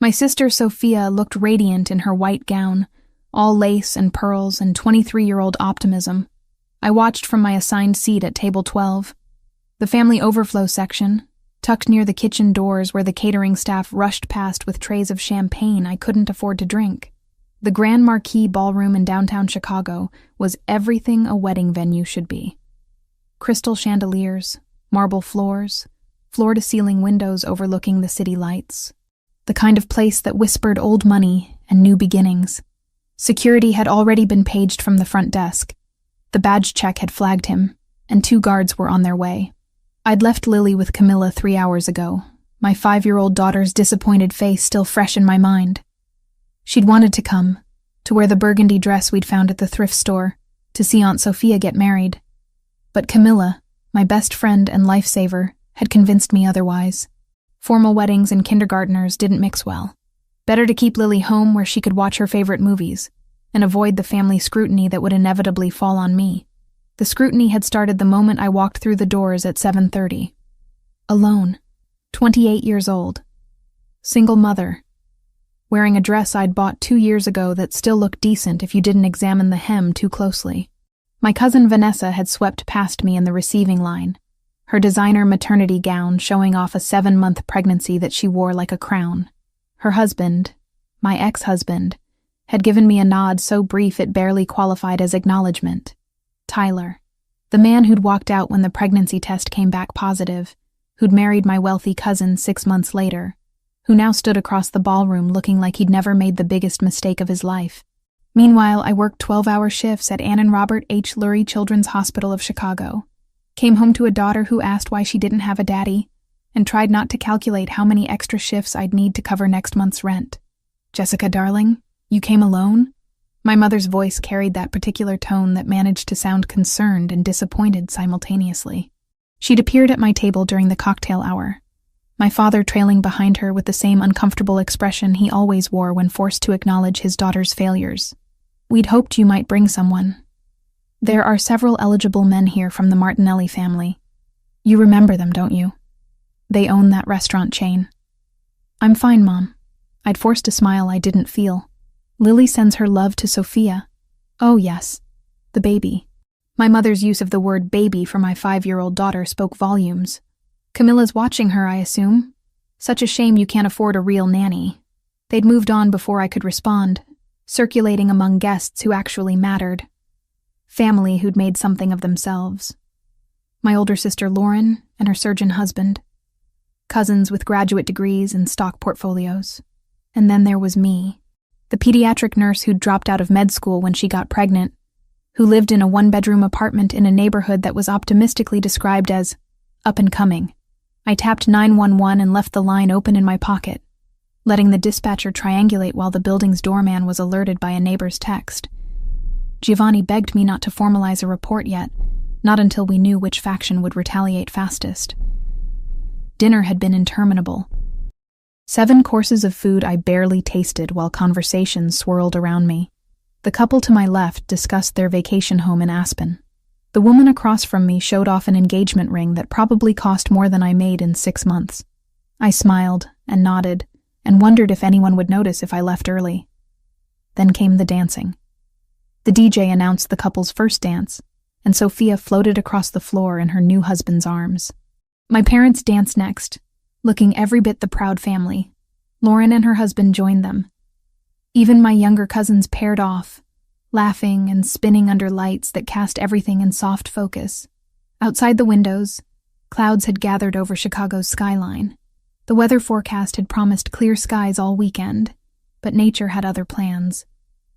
My sister Sophia looked radiant in her white gown, all lace and pearls and 23-year-old optimism. I watched from my assigned seat at table 12. The family overflow section, tucked near the kitchen doors where the catering staff rushed past with trays of champagne I couldn't afford to drink. The Grand Marquis Ballroom in downtown Chicago was everything a wedding venue should be. Crystal chandeliers, marble floors, floor-to-ceiling windows overlooking the city lights. The kind of place that whispered old money and new beginnings. Security had already been paged from the front desk. The badge check had flagged him, and 2 guards were on their way. I'd left Lily with Camilla 3 hours ago, my 5-year-old daughter's disappointed face still fresh in my mind. She'd wanted to come, to wear the burgundy dress we'd found at the thrift store, to see Aunt Sophia get married. But Camilla, my best friend and lifesaver, had convinced me otherwise. Formal weddings and kindergartners didn't mix well. Better to keep Lily home where she could watch her favorite movies, and avoid the family scrutiny that would inevitably fall on me. The scrutiny had started the moment I walked through the doors at 7:30. Alone, 28 years old, single mother, wearing a dress I'd bought 2 years ago that still looked decent if you didn't examine the hem too closely. My cousin Vanessa had swept past me in the receiving line, her designer maternity gown showing off a 7-month pregnancy that she wore like a crown. Her husband, my ex-husband, had given me a nod so brief it barely qualified as acknowledgement. Tyler, the man who'd walked out when the pregnancy test came back positive, who'd married my wealthy cousin 6 months later, who now stood across the ballroom looking like he'd never made the biggest mistake of his life. Meanwhile, I worked 12-hour shifts at Ann and Robert H. Lurie Children's Hospital of Chicago, came home to a daughter who asked why she didn't have a daddy, and tried not to calculate how many extra shifts I'd need to cover next month's rent. "Jessica, darling, you came alone?" My mother's voice carried that particular tone that managed to sound concerned and disappointed simultaneously. She'd appeared at my table during the cocktail hour, my father trailing behind her with the same uncomfortable expression he always wore when forced to acknowledge his daughter's failures. "We'd hoped you might bring someone. There are several eligible men here from the Martinelli family. You remember them, don't you? They own that restaurant chain." "I'm fine, Mom." I'd forced a smile I didn't feel. "Lily sends her love to Sophia." "Oh, yes. The baby." My mother's use of the word baby for my 5-year-old daughter spoke volumes. "Camilla's watching her, I assume. Such a shame you can't afford a real nanny." They'd moved on before I could respond, circulating among guests who actually mattered. Family who'd made something of themselves. My older sister Lauren and her surgeon husband. Cousins with graduate degrees and stock portfolios. And then there was me, the pediatric nurse who'd dropped out of med school when she got pregnant, who lived in a 1-bedroom apartment in a neighborhood that was optimistically described as up and coming. I tapped 911 and left the line open in my pocket, letting the dispatcher triangulate while the building's doorman was alerted by a neighbor's text. Giovanni begged me not to formalize a report yet, not until we knew which faction would retaliate fastest. Dinner had been interminable. 7 courses of food I barely tasted while conversations swirled around me. The couple to my left discussed their vacation home in Aspen. The woman across from me showed off an engagement ring that probably cost more than I made in 6 months. I smiled and nodded and wondered if anyone would notice if I left early. Then came the dancing. The DJ announced the couple's first dance, and Sophia floated across the floor in her new husband's arms. My parents danced next, looking every bit the proud family. Lauren and her husband joined them. Even my younger cousins paired off, laughing and spinning under lights that cast everything in soft focus. Outside the windows, clouds had gathered over Chicago's skyline. The weather forecast had promised clear skies all weekend, but nature had other plans.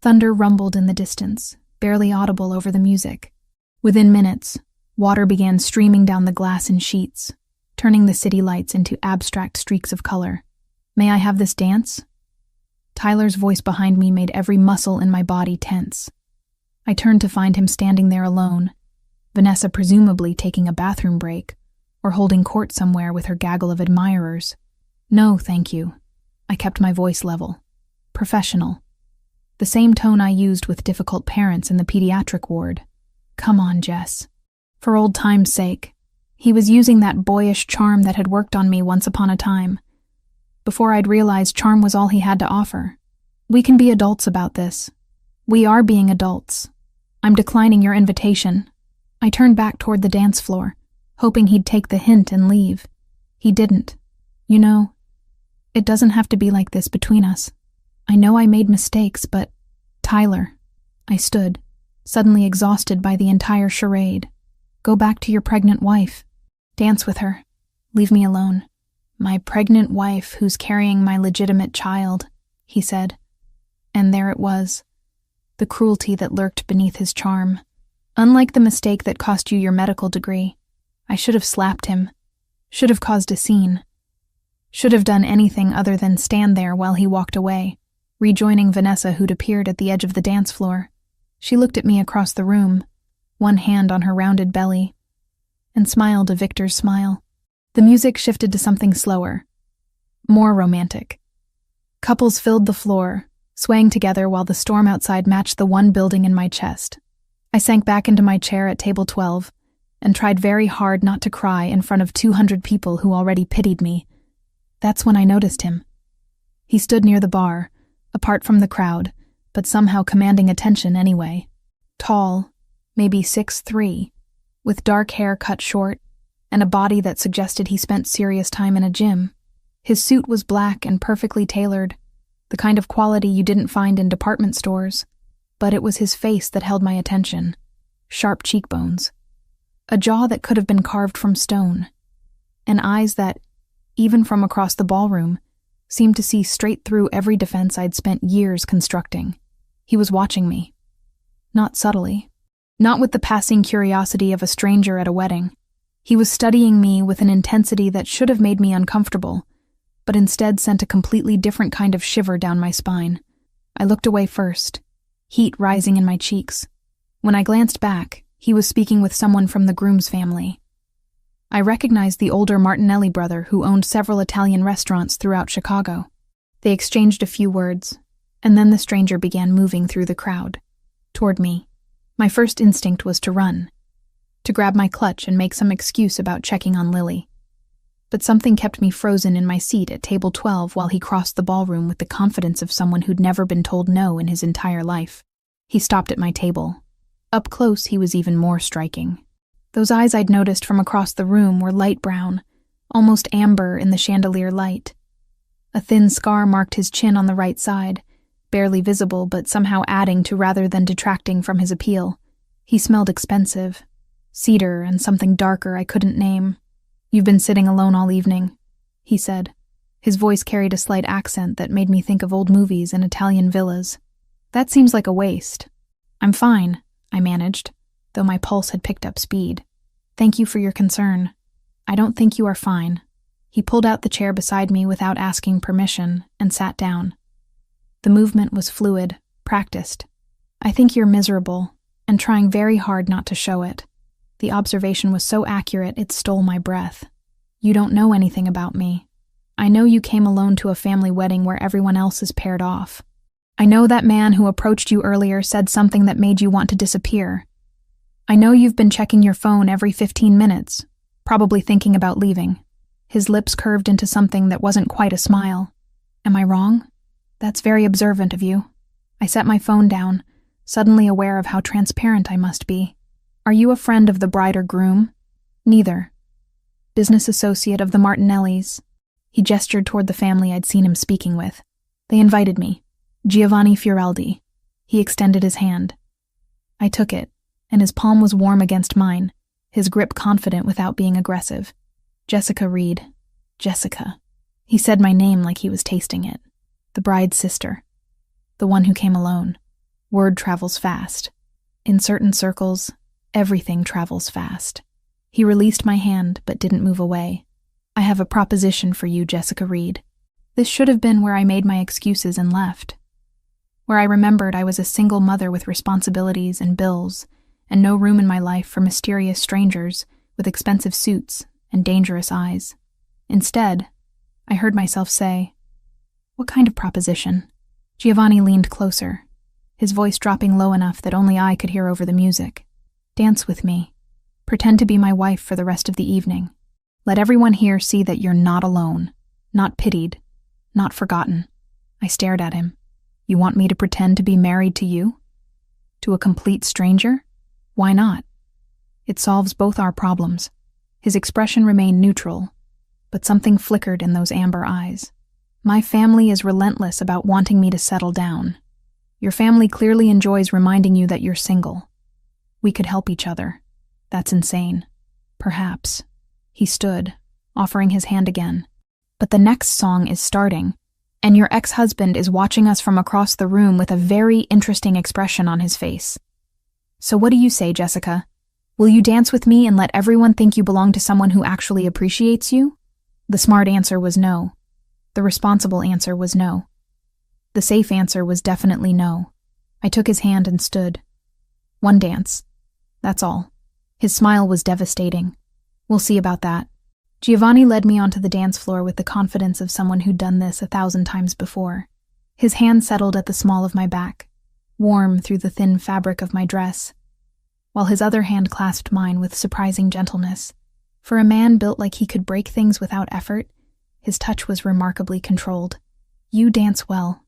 Thunder rumbled in the distance, barely audible over the music. Within minutes, water began streaming down the glass in sheets, turning the city lights into abstract streaks of color. "May I have this dance?" Tyler's voice behind me made every muscle in my body tense. I turned to find him standing there alone, Vanessa presumably taking a bathroom break, or holding court somewhere with her gaggle of admirers. "No, thank you." I kept my voice level. Professional. The same tone I used with difficult parents in the pediatric ward. "Come on, Jess." For old time's sake. He was using that boyish charm that had worked on me once upon a time. before I'd realized charm was all he had to offer. We can be adults about this. We are being adults. I'm declining your invitation. I turned back toward the dance floor, hoping he'd take the hint and leave. He didn't. You know, it doesn't have to be like this between us. I know I made mistakes, but Tyler, I stood, suddenly exhausted by the entire charade. Go back to your pregnant wife. Dance with her. Leave me alone. My pregnant wife who's carrying my legitimate child, he said. And there it was, the cruelty that lurked beneath his charm. Unlike the mistake that cost you your medical degree, I should have slapped him, should have caused a scene, should have done anything other than stand there while he walked away, rejoining Vanessa, who'd appeared at the edge of the dance floor. She looked at me across the room, one hand on her rounded belly, and smiled a victor's smile. The music shifted to something slower, more romantic. Couples filled the floor, swaying together while the storm outside matched the one building in my chest. I sank back into my chair at table 12 and tried very hard not to cry in front of 200 people who already pitied me. That's when I noticed him. He stood near the bar, apart from the crowd, but somehow commanding attention anyway. Tall, maybe 6'3", with dark hair cut short, and a body that suggested he spent serious time in a gym. His suit was black and perfectly tailored, the kind of quality you didn't find in department stores, but it was his face that held my attention. Sharp cheekbones, a jaw that could have been carved from stone, and eyes that, even from across the ballroom, seemed to see straight through every defense I'd spent years constructing. He was watching me. Not subtly. Not with the passing curiosity of a stranger at a wedding. He was studying me with an intensity that should have made me uncomfortable, but instead sent a completely different kind of shiver down my spine. I looked away first, heat rising in my cheeks. When I glanced back, he was speaking with someone from the groom's family. I recognized the older Martinelli brother who owned several Italian restaurants throughout Chicago. They exchanged a few words, and then the stranger began moving through the crowd, toward me. My first instinct was to run, to grab my clutch and make some excuse about checking on Lily. But something kept me frozen in my seat at table 12 while he crossed the ballroom with the confidence of someone who'd never been told no in his entire life. He stopped at my table. Up close, he was even more striking. Those eyes I'd noticed from across the room were light brown, almost amber in the chandelier light. A thin scar marked his chin on the right side, barely visible but somehow adding to rather than detracting from his appeal. He smelled expensive. Cedar and something darker I couldn't name. You've been sitting alone all evening, he said. His voice carried a slight accent that made me think of old movies and Italian villas. That seems like a waste. I'm fine, I managed, though my pulse had picked up speed. Thank you for your concern. I don't think you are fine. He pulled out the chair beside me without asking permission and sat down. The movement was fluid, practiced. I think you're miserable, and trying very hard not to show it. The observation was so accurate it stole my breath. You don't know anything about me. I know you came alone to a family wedding where everyone else is paired off. I know that man who approached you earlier said something that made you want to disappear. I know you've been checking your phone every 15 minutes, probably thinking about leaving. His lips curved into something that wasn't quite a smile. Am I wrong? That's very observant of you. I set my phone down, suddenly aware of how transparent I must be. Are you a friend of the bride or groom? Neither. Business associate of the Martinellis. He gestured toward the family I'd seen him speaking with. They invited me. Giovanni Fioreldi. He extended his hand. I took it, and his palm was warm against mine, his grip confident without being aggressive. Jessica Reed. Jessica. He said my name like he was tasting it. The bride's sister. The one who came alone. Word travels fast. In certain circles, everything travels fast. He released my hand but didn't move away. I have a proposition for you, Jessica Reed. This should have been where I made my excuses and left. Where I remembered I was a single mother with responsibilities and bills, and no room in my life for mysterious strangers with expensive suits and dangerous eyes. Instead, I heard myself say, "What kind of proposition?" Giovanni leaned closer, his voice dropping low enough that only I could hear over the music. "Dance with me. Pretend to be my wife for the rest of the evening. Let everyone here see that you're not alone, not pitied, not forgotten. I stared at him. You want me to pretend to be married to you? To a complete stranger? Why not? It solves both our problems. His expression remained neutral, but something flickered in those amber eyes. My family is relentless about wanting me to settle down. Your family clearly enjoys reminding you that you're single. We could help each other. That's insane. Perhaps. He stood, offering his hand again. But the next song is starting, and your ex-husband is watching us from across the room with a very interesting expression on his face. So what do you say, Jessica? Will you dance with me and let everyone think you belong to someone who actually appreciates you? The smart answer was no. The responsible answer was no. The safe answer was definitely no. I took his hand and stood. One dance. That's all. His smile was devastating. We'll see about that. Giovanni led me onto the dance floor with the confidence of someone who'd done this 1,000 times before. His hand settled at the small of my back, warm through the thin fabric of my dress, while his other hand clasped mine with surprising gentleness. For a man built like he could break things without effort, his touch was remarkably controlled. You dance well,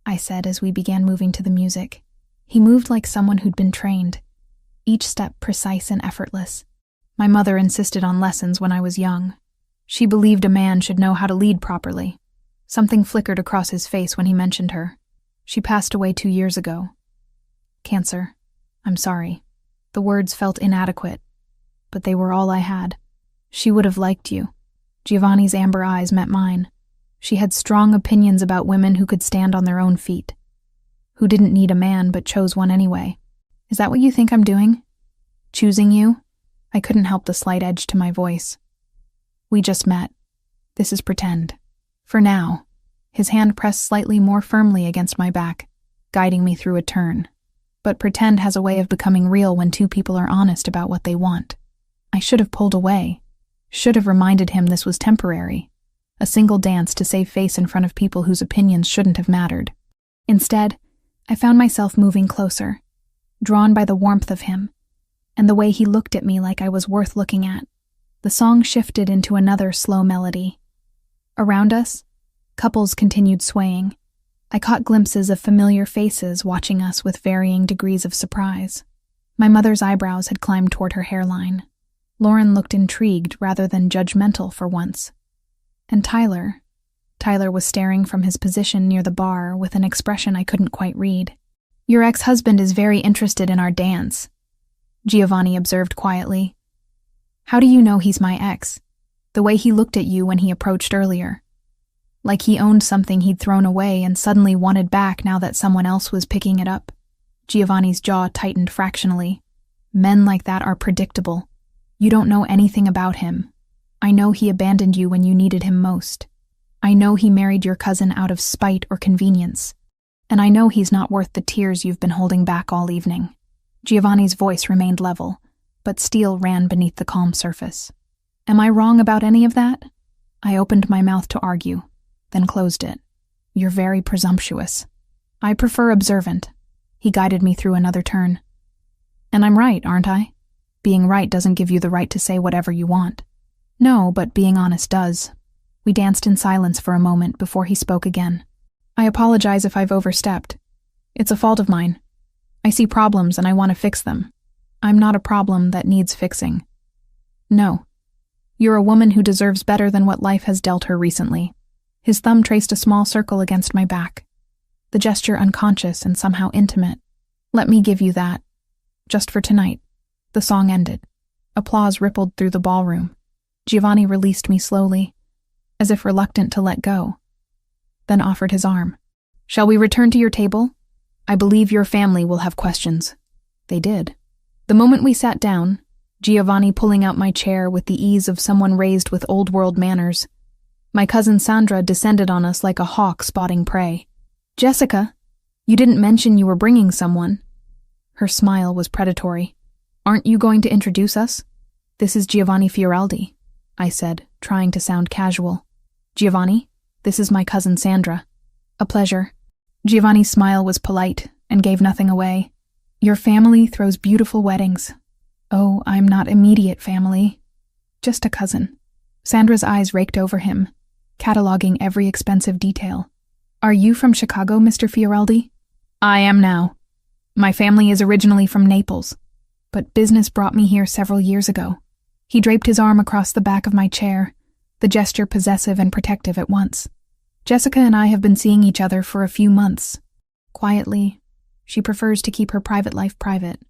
I said as we began moving to the music. He moved like someone who'd been trained, each step precise and effortless. My mother insisted on lessons when I was young. She believed a man should know how to lead properly. Something flickered across his face when he mentioned her. She passed away 2 years ago. Cancer. I'm sorry. The words felt inadequate, but they were all I had. She would have liked you. Giovanni's amber eyes met mine. She had strong opinions about women who could stand on their own feet, who didn't need a man but chose one anyway. Is that what you think I'm doing? Choosing you? I couldn't help the slight edge to my voice. We just met. This is pretend. For now. His hand pressed slightly more firmly against my back, guiding me through a turn. But pretend has a way of becoming real when two people are honest about what they want. I should have pulled away. Should have reminded him this was temporary. A single dance to save face in front of people whose opinions shouldn't have mattered. Instead, I found myself moving closer, drawn by the warmth of him, and the way he looked at me like I was worth looking at. The song shifted into another slow melody. Around us, couples continued swaying. I caught glimpses of familiar faces watching us with varying degrees of surprise. My mother's eyebrows had climbed toward her hairline. Lauren looked intrigued rather than judgmental for once. And Tyler was staring from his position near the bar with an expression I couldn't quite read. Your ex-husband is very interested in our dance, Giovanni observed quietly. How do you know he's my ex? The way he looked at you when he approached earlier. Like he owned something he'd thrown away and suddenly wanted back now that someone else was picking it up. Giovanni's jaw tightened fractionally. Men like that are predictable. You don't know anything about him. I know he abandoned you when you needed him most. I know he married your cousin out of spite or convenience. And I know he's not worth the tears you've been holding back all evening. Giovanni's voice remained level, but steel ran beneath the calm surface. Am I wrong about any of that? I opened my mouth to argue, then closed it. You're very presumptuous. I prefer observant. He guided me through another turn. And I'm right, aren't I? Being right doesn't give you the right to say whatever you want. No, but being honest does. We danced in silence for a moment before he spoke again. I apologize if I've overstepped. It's a fault of mine. I see problems and I want to fix them. I'm not a problem that needs fixing. No. You're a woman who deserves better than what life has dealt her recently. His thumb traced a small circle against my back, the gesture unconscious and somehow intimate. Let me give you that. Just for tonight. The song ended. Applause rippled through the ballroom. Giovanni released me slowly, as if reluctant to let go, then offered his arm. Shall we return to your table? I believe your family will have questions. They did. The moment we sat down, Giovanni pulling out my chair with the ease of someone raised with old-world manners, my cousin Sandra descended on us like a hawk spotting prey. Jessica, you didn't mention you were bringing someone. Her smile was predatory. Aren't you going to introduce us? This is Giovanni Fioreldi, I said, trying to sound casual. Giovanni, this is my cousin Sandra. A pleasure. Giovanni's smile was polite and gave nothing away. Your family throws beautiful weddings. Oh, I'm not immediate family. Just a cousin. Sandra's eyes raked over him, cataloging every expensive detail. "Are you from Chicago, Mr. Fioreldi?" "I am now. My family is originally from Naples, but business brought me here several years ago." He draped his arm across the back of my chair, the gesture possessive and protective at once. "Jessica and I have been seeing each other for a few months. Quietly, she prefers to keep her private life private."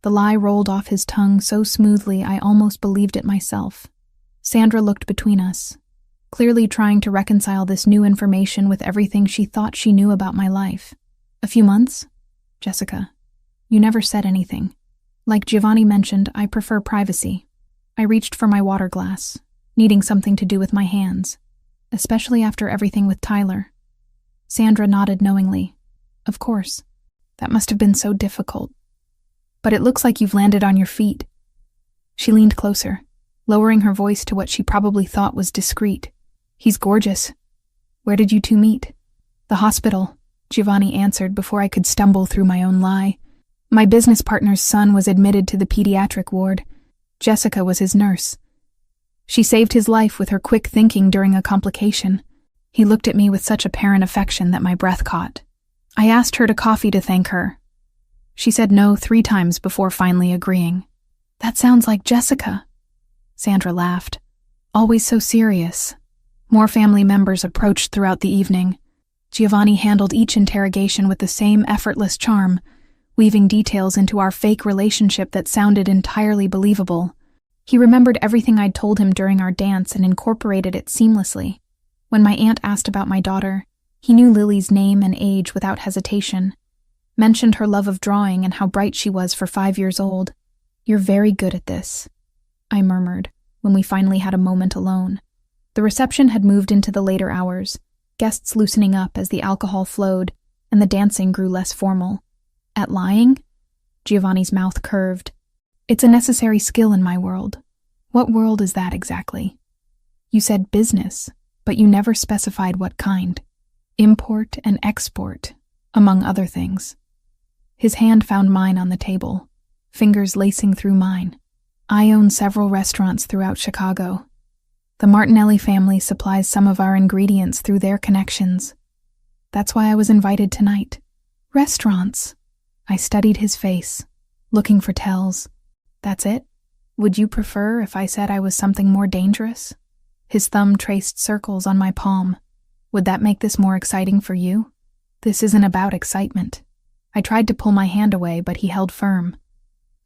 The lie rolled off his tongue so smoothly I almost believed it myself. Sandra looked between us, clearly trying to reconcile this new information with everything she thought she knew about my life. "A few months? Jessica, you never said anything. Like Giovanni mentioned, I prefer privacy." I reached for my water glass, needing something to do with my hands, especially after everything with Tyler. Sandra nodded knowingly. "Of course. That must have been so difficult. But it looks like you've landed on your feet." She leaned closer, lowering her voice to what she probably thought was discreet. "He's gorgeous. Where did you two meet?" "The hospital," Giovanni answered before I could stumble through my own lie. "My business partner's son was admitted to the pediatric ward. Jessica was his nurse. She saved his life with her quick thinking during a complication." He looked at me with such apparent affection that my breath caught. "I asked her to coffee to thank her. She said no 3 times before finally agreeing." "That sounds like Jessica." Sandra laughed. "Always so serious." More family members approached throughout the evening. Giovanni handled each interrogation with the same effortless charm, weaving details into our fake relationship that sounded entirely believable. He remembered everything I'd told him during our dance and incorporated it seamlessly. When my aunt asked about my daughter, he knew Lily's name and age without hesitation, mentioned her love of drawing and how bright she was for 5 years old. "You're very good at this," I murmured, when we finally had a moment alone. The reception had moved into the later hours, guests loosening up as the alcohol flowed and the dancing grew less formal. "At lying?" Giovanni's mouth curved. "It's a necessary skill in my world." "What world is that exactly?" "You said business, but you never specified what kind." "Import and export, among other things." His hand found mine on the table, fingers lacing through mine. "I own several restaurants throughout Chicago. The Martinelli family supplies some of our ingredients through their connections. That's why I was invited tonight." "Restaurants?" I studied his face, looking for tells. "That's it? Would you prefer if I said I was something more dangerous?" His thumb traced circles on my palm. "Would that make this more exciting for you?" "This isn't about excitement." I tried to pull my hand away, but he held firm.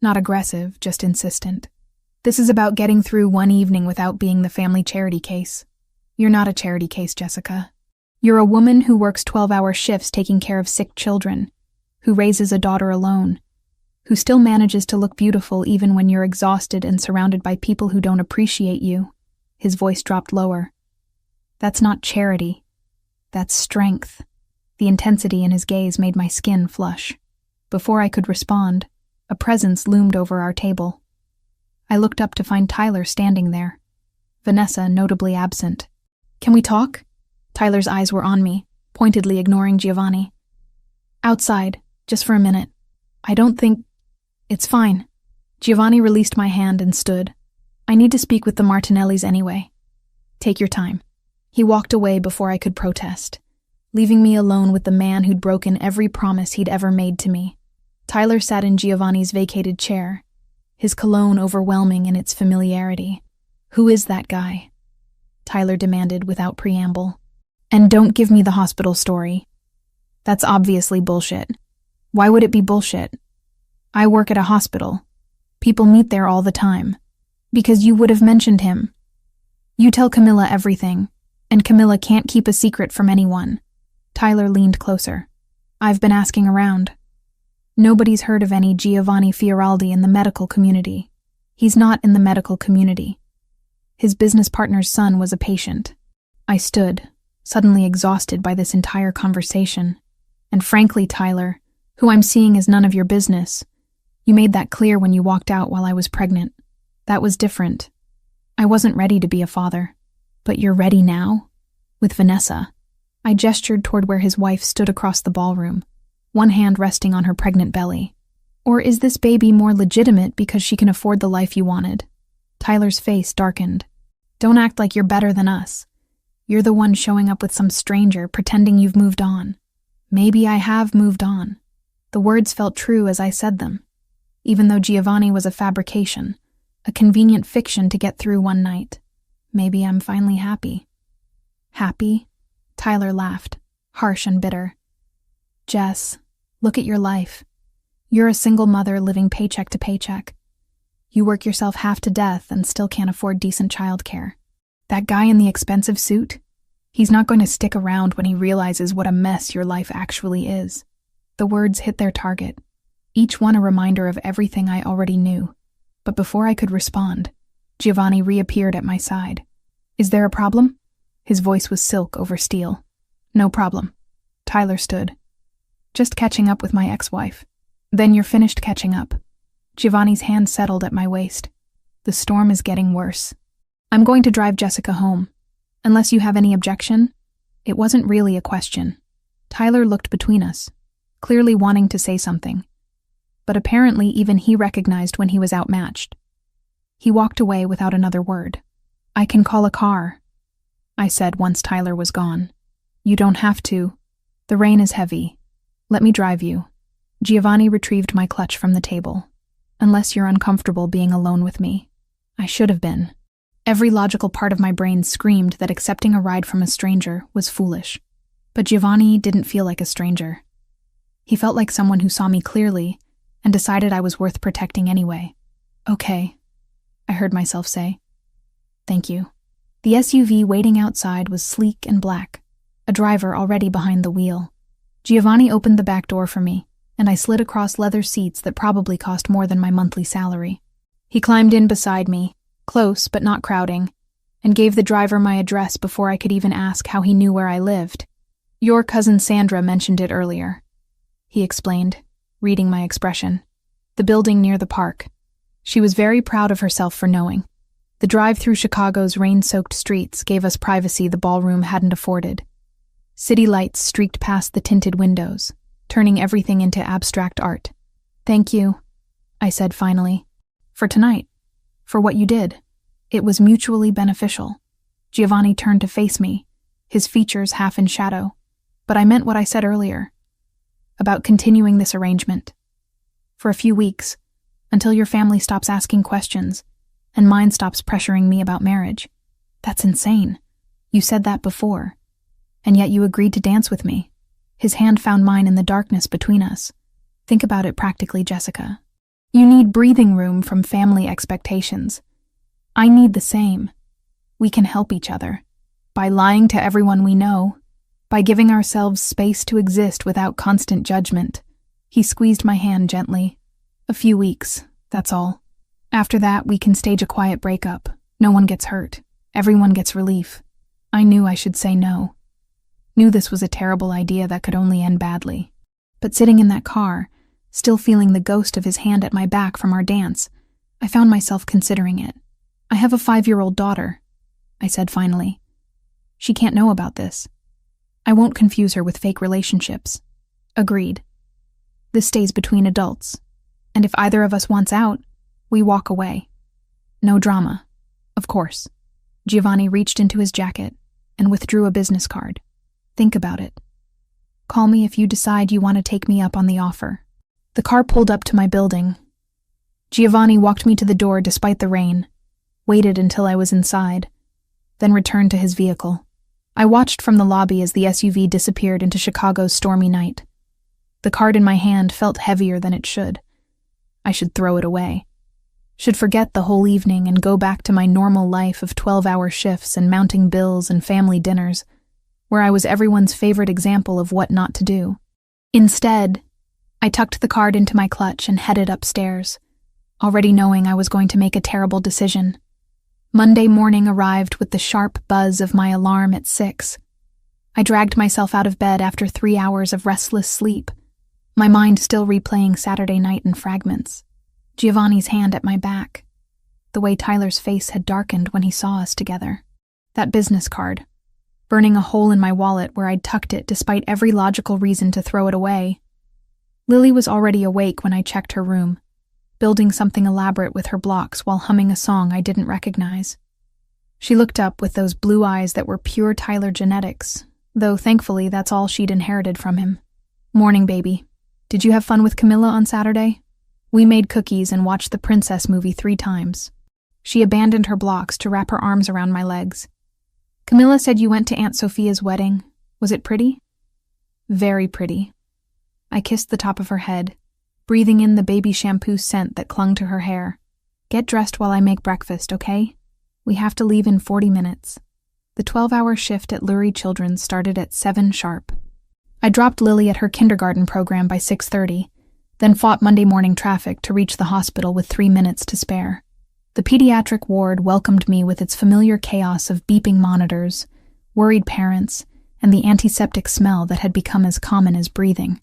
Not aggressive, just insistent. "This is about getting through one evening without being the family charity case." "You're not a charity case, Jessica. You're a woman who works 12-hour shifts taking care of sick children, who raises a daughter alone, who still manages to look beautiful even when you're exhausted and surrounded by people who don't appreciate you." His voice dropped lower. "That's not charity. That's strength." The intensity in his gaze made my skin flush. Before I could respond, a presence loomed over our table. I looked up to find Tyler standing there, Vanessa notably absent. "Can we talk?" Tyler's eyes were on me, pointedly ignoring Giovanni. "Outside, just for a minute. I don't think... It's fine." Giovanni released my hand and stood. "I need to speak with the Martinellis anyway." "Take your time." He walked away before I could protest, leaving me alone with the man who'd broken every promise he'd ever made to me. Tyler sat in Giovanni's vacated chair, his cologne overwhelming in its familiarity. "Who is that guy?" Tyler demanded without preamble. "And don't give me the hospital story. That's obviously bullshit." "Why would it be bullshit?" "I work at a hospital. People meet there all the time." "Because you would have mentioned him. You tell Camilla everything, and Camilla can't keep a secret from anyone." Tyler leaned closer. "I've been asking around. Nobody's heard of any Giovanni Fioreldi in the medical community. He's not in the medical community. His business partner's son was a patient." I stood, suddenly exhausted by this entire conversation. "And frankly, Tyler, who I'm seeing is none of your business. You made that clear when you walked out while I was pregnant. That was different. I wasn't ready to be a father. But you're ready now? With Vanessa." I gestured toward where his wife stood across the ballroom, one hand resting on her pregnant belly. "Or is this baby more legitimate because she can afford the life you wanted?" Tyler's face darkened. "Don't act like you're better than us. You're the one showing up with some stranger, pretending you've moved on. Maybe I have moved on. The words felt true as I said them, even though Giovanni was a fabrication, a convenient fiction to get through one night. Maybe I'm finally happy. Happy? Tyler laughed, harsh and bitter. Jess, look at your life. You're a single mother living paycheck to paycheck. You work yourself half to death and still can't afford decent childcare. That guy in the expensive suit? He's not going to stick around when he realizes what a mess your life actually is. The words hit their target, each one a reminder of everything I already knew. But before I could respond, Giovanni reappeared at my side. Is there a problem? His voice was silk over steel. No problem. Tyler stood. Just catching up with my ex-wife. Then you're finished catching up. Giovanni's hand settled at my waist. The storm is getting worse. I'm going to drive Jessica home. Unless you have any objection? It wasn't really a question. Tyler looked between us, clearly wanting to say something. But apparently even he recognized when he was outmatched. He walked away without another word. I can call a car, I said once Tyler was gone. You don't have to. The rain is heavy. Let me drive you. Giovanni retrieved my clutch from the table. Unless you're uncomfortable being alone with me. I should have been. Every logical part of my brain screamed that accepting a ride from a stranger was foolish. But Giovanni didn't feel like a stranger. He felt like someone who saw me clearly and decided I was worth protecting anyway. Okay, I heard myself say. Thank you. The SUV waiting outside was sleek and black, a driver already behind the wheel. Giovanni opened the back door for me, and I slid across leather seats that probably cost more than my monthly salary. He climbed in beside me, close but not crowding, and gave the driver my address before I could even ask how he knew where I lived. Your cousin Sandra mentioned it earlier, he explained, reading my expression. The building near the park. She was very proud of herself for knowing. The drive through Chicago's rain-soaked streets gave us privacy the ballroom hadn't afforded. City lights streaked past the tinted windows, turning everything into abstract art. Thank you, I said finally. For tonight. For what you did. It was mutually beneficial. Giovanni turned to face me, his features half in shadow. But I meant what I said earlier. About continuing this arrangement. For a few weeks, until your family stops asking questions, and mine stops pressuring me about marriage. That's insane. You said that before. And yet you agreed to dance with me. His hand found mine in the darkness between us. Think about it practically, Jessica. You need breathing room from family expectations. I need the same. We can help each other. By lying to everyone we know. By giving ourselves space to exist without constant judgment. He squeezed my hand gently. A few weeks, that's all. After that, we can stage a quiet breakup. No one gets hurt. Everyone gets relief. I knew I should say no. Knew this was a terrible idea that could only end badly. But sitting in that car, still feeling the ghost of his hand at my back from our dance, I found myself considering it. I have a 5-year-old daughter, I said finally. She can't know about this. I won't confuse her with fake relationships. Agreed. This stays between adults. And if either of us wants out, we walk away. No drama, of course. Giovanni reached into his jacket and withdrew a business card. Think about it. Call me if you decide you want to take me up on the offer. The car pulled up to my building. Giovanni walked me to the door despite the rain, waited until I was inside, then returned to his vehicle. I watched from the lobby as the SUV disappeared into Chicago's stormy night. The card in my hand felt heavier than it should. I should throw it away. Should forget the whole evening and go back to my normal life of 12-hour shifts and mounting bills and family dinners, where I was everyone's favorite example of what not to do. Instead, I tucked the card into my clutch and headed upstairs, already knowing I was going to make a terrible decision. Monday morning arrived with the sharp buzz of my alarm at 6. I dragged myself out of bed after 3 hours of restless sleep, my mind still replaying Saturday night in fragments. Giovanni's hand at my back. The way Tyler's face had darkened when he saw us together. That business card. Burning a hole in my wallet where I'd tucked it despite every logical reason to throw it away. Lily was already awake when I checked her room, building something elaborate with her blocks while humming a song I didn't recognize. She looked up with those blue eyes that were pure Tyler genetics, though thankfully that's all she'd inherited from him. "Morning, baby. Did you have fun with Camilla on Saturday? We made cookies and watched the princess movie 3 times. She abandoned her blocks to wrap her arms around my legs. "Camilla said you went to Aunt Sophia's wedding. Was it pretty?" "Very pretty." I kissed the top of her head, breathing in the baby shampoo scent that clung to her hair. "Get dressed while I make breakfast, okay? We have to leave in 40 minutes. The 12-hour shift at Lurie Children's started at 7 sharp. I dropped Lily at her kindergarten program by 6:30, then fought Monday morning traffic to reach the hospital with 3 minutes to spare. The pediatric ward welcomed me with its familiar chaos of beeping monitors, worried parents, and the antiseptic smell that had become as common as breathing.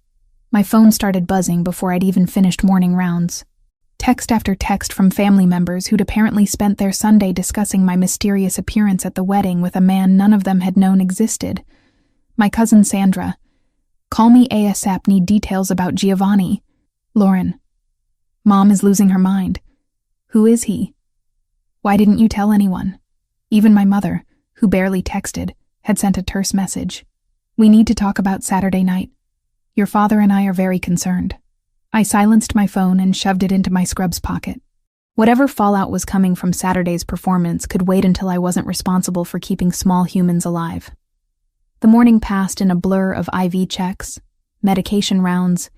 My phone started buzzing before I'd even finished morning rounds. Text after text from family members who'd apparently spent their Sunday discussing my mysterious appearance at the wedding with a man none of them had known existed. My cousin Sandra. "Call me ASAP, need details about Giovanni." Lauren. "Mom is losing her mind. Who is he? Why didn't you tell anyone?" Even my mother, who barely texted, had sent a terse message. "We need to talk about Saturday night. Your father and I are very concerned." I silenced my phone and shoved it into my scrubs pocket. Whatever fallout was coming from Saturday's performance could wait until I wasn't responsible for keeping small humans alive. The morning passed in a blur of IV checks, medication rounds,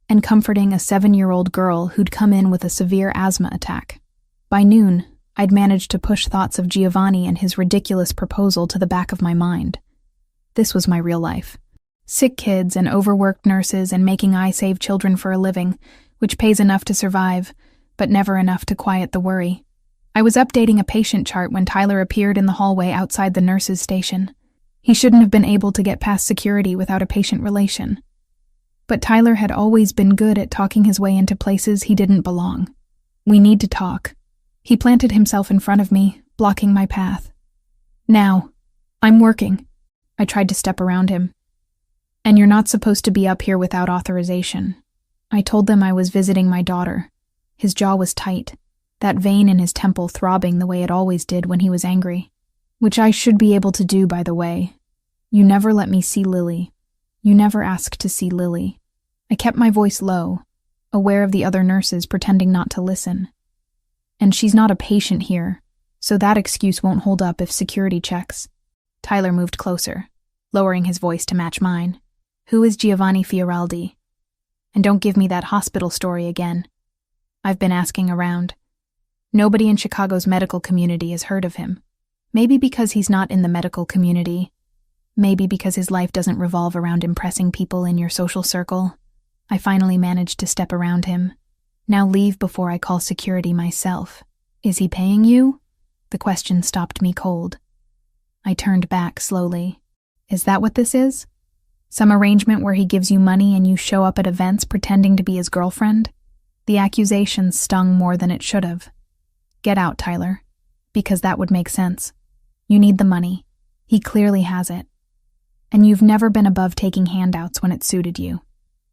and comforting a 7-year-old girl who'd come in with a severe asthma attack. By noon, I'd managed to push thoughts of Giovanni and his ridiculous proposal to the back of my mind. This was my real life. Sick kids and overworked nurses and making I save children for a living, which pays enough to survive, but never enough to quiet the worry. I was updating a patient chart when Tyler appeared in the hallway outside the nurse's station. He shouldn't have been able to get past security without a patient relation. But Tyler had always been good at talking his way into places he didn't belong. "We need to talk." He planted himself in front of me, blocking my path. "Now. I'm working." I tried to step around him. "And you're not supposed to be up here without authorization." I told them I was visiting my daughter. His jaw was tight, that vein in his temple throbbing the way it always did when he was angry. "Which I should be able to do, by the way. You never let me see Lily. You never asked to see Lily." I kept my voice low, aware of the other nurses pretending not to listen. "And she's not a patient here, so that excuse won't hold up if security checks." Tyler moved closer, lowering his voice to match mine. "Who is Giovanni Fioraldi? And don't give me that hospital story again. I've been asking around. Nobody in Chicago's medical community has heard of him. Maybe because he's not in the medical community. Maybe because his life doesn't revolve around impressing people in your social circle. I finally managed to step around him. Now leave before I call security myself. Is he paying you?" The question stopped me cold. I turned back slowly. "Is that what this is? Some arrangement where he gives you money and you show up at events pretending to be his girlfriend?" The accusation stung more than it should have. "Get out, Tyler. Because that would make sense. You need the money. He clearly has it. And you've never been above taking handouts when it suited you.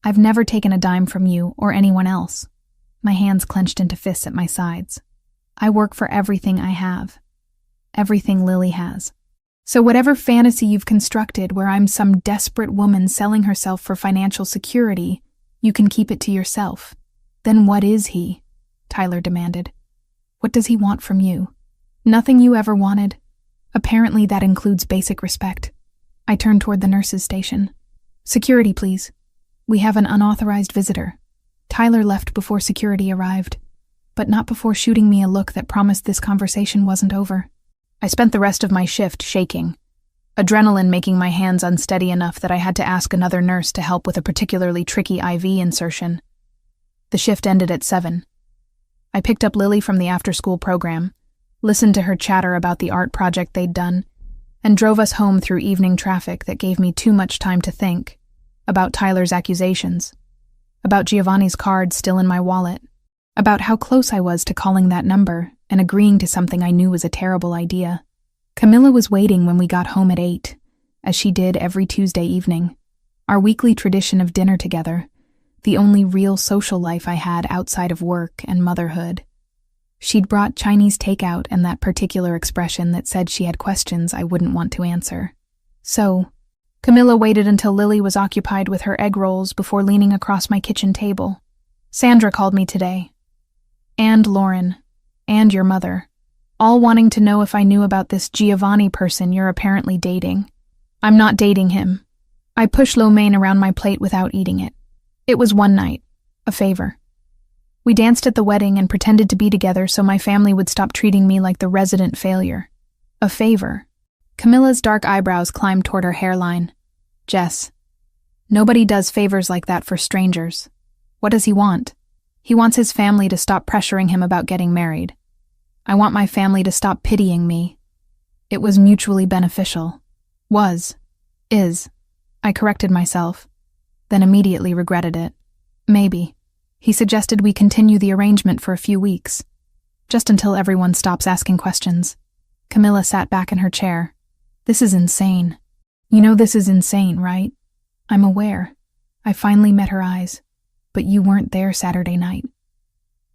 I've never taken a dime from you or anyone else." My hands clenched into fists at my sides. "I work for everything I have. Everything Lily has. So whatever fantasy you've constructed where I'm some desperate woman selling herself for financial security, you can keep it to yourself." "Then what is he?" Tyler demanded. "What does he want from you? Nothing you ever wanted. Apparently that includes basic respect." I turned toward the nurse's station. "Security, please. We have an unauthorized visitor." Tyler left before security arrived, but not before shooting me a look that promised this conversation wasn't over. I spent the rest of my shift shaking, adrenaline making my hands unsteady enough that I had to ask another nurse to help with a particularly tricky IV insertion. The shift ended at 7. I picked up Lily from the after-school program, listened to her chatter about the art project they'd done, and drove us home through evening traffic that gave me too much time to think about Tyler's accusations, about Giovanni's card still in my wallet, about how close I was to calling that number and agreeing to something I knew was a terrible idea. Camilla was waiting when we got home at 8, as she did every Tuesday evening, our weekly tradition of dinner together, the only real social life I had outside of work and motherhood. She'd brought Chinese takeout and that particular expression that said she had questions I wouldn't want to answer. So, Camilla waited until Lily was occupied with her egg rolls before leaning across my kitchen table. Sandra called me today. And Lauren. And your mother. All wanting to know if I knew about this Giovanni person you're apparently dating. I'm not dating him. I pushed lo mein around my plate without eating it. It was one night. A favor. We danced at the wedding and pretended to be together so my family would stop treating me like the resident failure. A favor. Camilla's dark eyebrows climbed toward her hairline. Jess. Nobody does favors like that for strangers. What does he want? He wants his family to stop pressuring him about getting married. I want my family to stop pitying me. It was mutually beneficial. Was. Is. I corrected myself, then immediately regretted it. Maybe. He suggested we continue the arrangement for a few weeks, just until everyone stops asking questions. Camilla sat back in her chair. This is insane. You know this is insane, right? I'm aware. I finally met her eyes, but you weren't there Saturday night.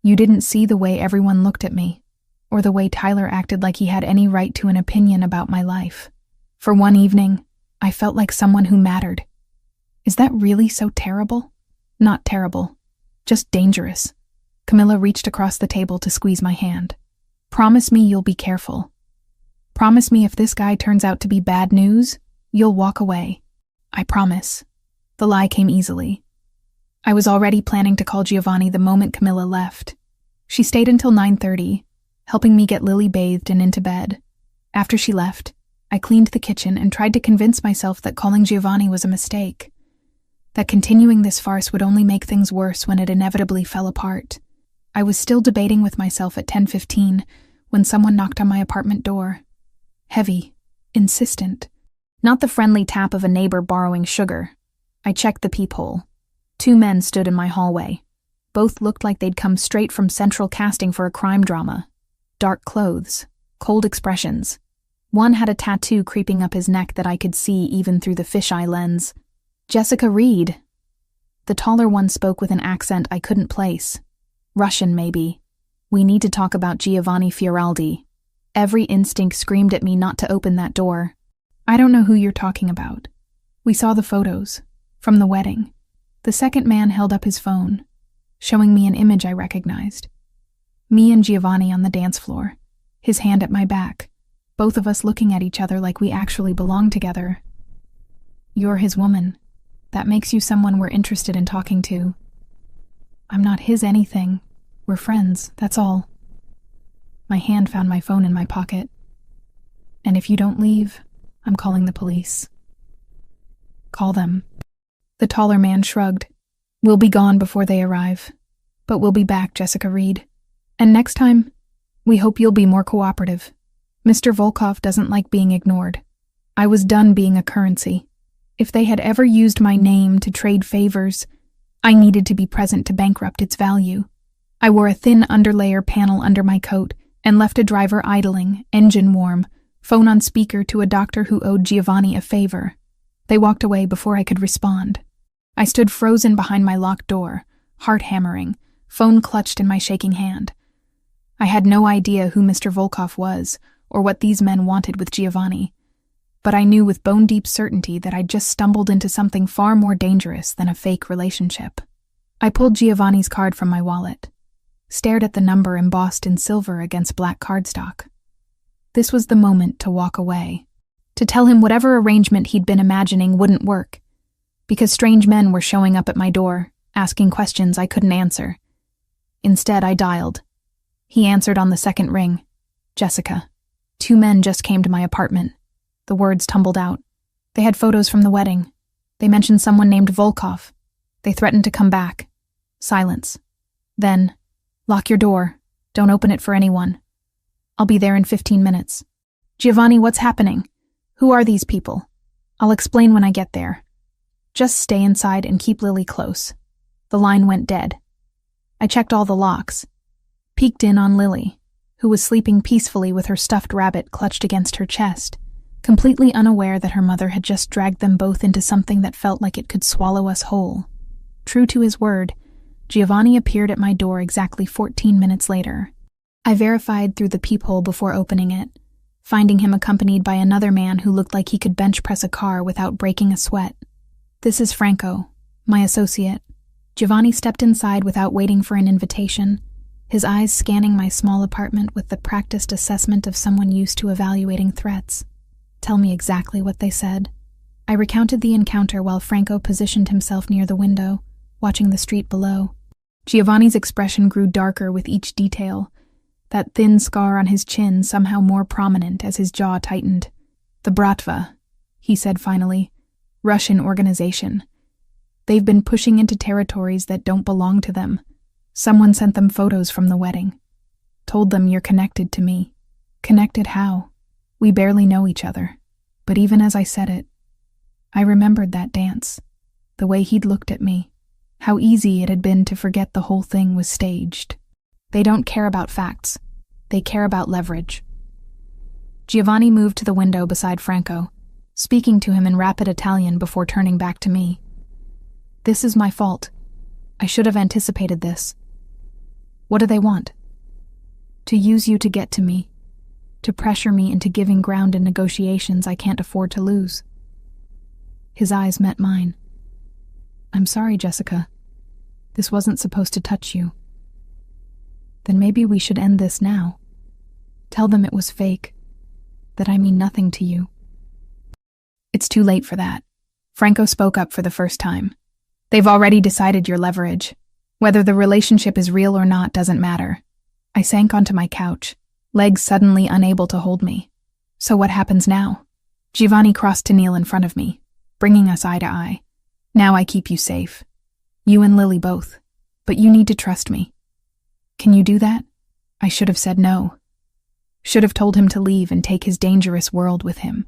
You didn't see the way everyone looked at me, or the way Tyler acted like he had any right to an opinion about my life. For one evening, I felt like someone who mattered. Is that really so terrible? Not terrible. Just dangerous. Camilla reached across the table to squeeze my hand. Promise me you'll be careful. Promise me if this guy turns out to be bad news, you'll walk away. I promise. The lie came easily. I was already planning to call Giovanni the moment Camilla left. She stayed until 9:30, helping me get Lily bathed and into bed. After she left, I cleaned the kitchen and tried to convince myself that calling Giovanni was a mistake. That continuing this farce would only make things worse when it inevitably fell apart. I was still debating with myself at 10:15 when someone knocked on my apartment door. Heavy, insistent. Not the friendly tap of a neighbor borrowing sugar. I checked the peephole. 2 men stood in my hallway. Both looked like they'd come straight from central casting for a crime drama. Dark clothes, cold expressions. One had a tattoo creeping up his neck that I could see even through the fisheye lens. Jessica Reed. The taller one spoke with an accent I couldn't place. Russian, maybe. We need to talk about Giovanni Fioraldi. Every instinct screamed at me not to open that door. I don't know who you're talking about. We saw the photos. From the wedding. The second man held up his phone, showing me an image I recognized. Me and Giovanni on the dance floor, his hand at my back, both of us looking at each other like we actually belonged together. You're his woman. That makes you someone we're interested in talking to. I'm not his anything. We're friends, that's all. My hand found my phone in my pocket. And if you don't leave, I'm calling the police. Call them. The taller man shrugged. We'll be gone before they arrive. But we'll be back, Jessica Reed. And next time, we hope you'll be more cooperative. Mr. Volkov doesn't like being ignored. I was done being a currency. If they had ever used my name to trade favors, I needed to be present to bankrupt its value. I wore a thin underlayer panel under my coat and left a driver idling, engine warm, phone on speaker to a doctor who owed Giovanni a favor. They walked away before I could respond. I stood frozen behind my locked door, heart hammering, phone clutched in my shaking hand. I had no idea who Mr. Volkov was or what these men wanted with Giovanni, but I knew with bone-deep certainty that I'd just stumbled into something far more dangerous than a fake relationship. I pulled Giovanni's card from my wallet, stared at the number embossed in silver against black cardstock. This was the moment to walk away, to tell him whatever arrangement he'd been imagining wouldn't work, because strange men were showing up at my door, asking questions I couldn't answer. Instead, I dialed. He answered on the second ring. Jessica. 2 men just came to my apartment. The words tumbled out. They had photos from the wedding. They mentioned someone named Volkov. They threatened to come back. Silence. Then, lock your door. Don't open it for anyone. I'll be there in 15 minutes. Giovanni, what's happening? Who are these people? I'll explain when I get there. Just stay inside and keep Lily close. The line went dead. I checked all the locks. Peeked in on Lily, who was sleeping peacefully with her stuffed rabbit clutched against her chest, completely unaware that her mother had just dragged them both into something that felt like it could swallow us whole. True to his word, Giovanni appeared at my door exactly 14 minutes later. I verified through the peephole before opening it, finding him accompanied by another man who looked like he could bench press a car without breaking a sweat. "This is Franco, my associate." Giovanni stepped inside without waiting for an invitation, his eyes scanning my small apartment with the practiced assessment of someone used to evaluating threats. "Tell me exactly what they said." I recounted the encounter while Franco positioned himself near the window, watching the street below. Giovanni's expression grew darker with each detail, that thin scar on his chin somehow more prominent as his jaw tightened. "The Bratva," he said finally. "Russian organization. They've been pushing into territories that don't belong to them. Someone sent them photos from the wedding. Told them you're connected to me." "Connected how? We barely know each other." But even as I said it, I remembered that dance, the way he'd looked at me, how easy it had been to forget the whole thing was staged. They don't care about facts. They care about leverage. Giovanni moved to the window beside Franco, speaking to him in rapid Italian before turning back to me. "This is my fault. I should have anticipated this. What do they want?" "To use you to get to me, to pressure me into giving ground in negotiations I can't afford to lose." His eyes met mine. "I'm sorry, Jessica. This wasn't supposed to touch you." "Then maybe we should end this now. Tell them it was fake, that I mean nothing to you." "It's too late for that." Franco spoke up for the first time. "They've already decided your leverage. Whether the relationship is real or not doesn't matter." I sank onto my couch, legs suddenly unable to hold me. "So what happens now?" Giovanni crossed to kneel in front of me, bringing us eye to eye. "Now I keep you safe. You and Lily both. But you need to trust me." "Can you do that?" I should have said no. Should have told him to leave and take his dangerous world with him.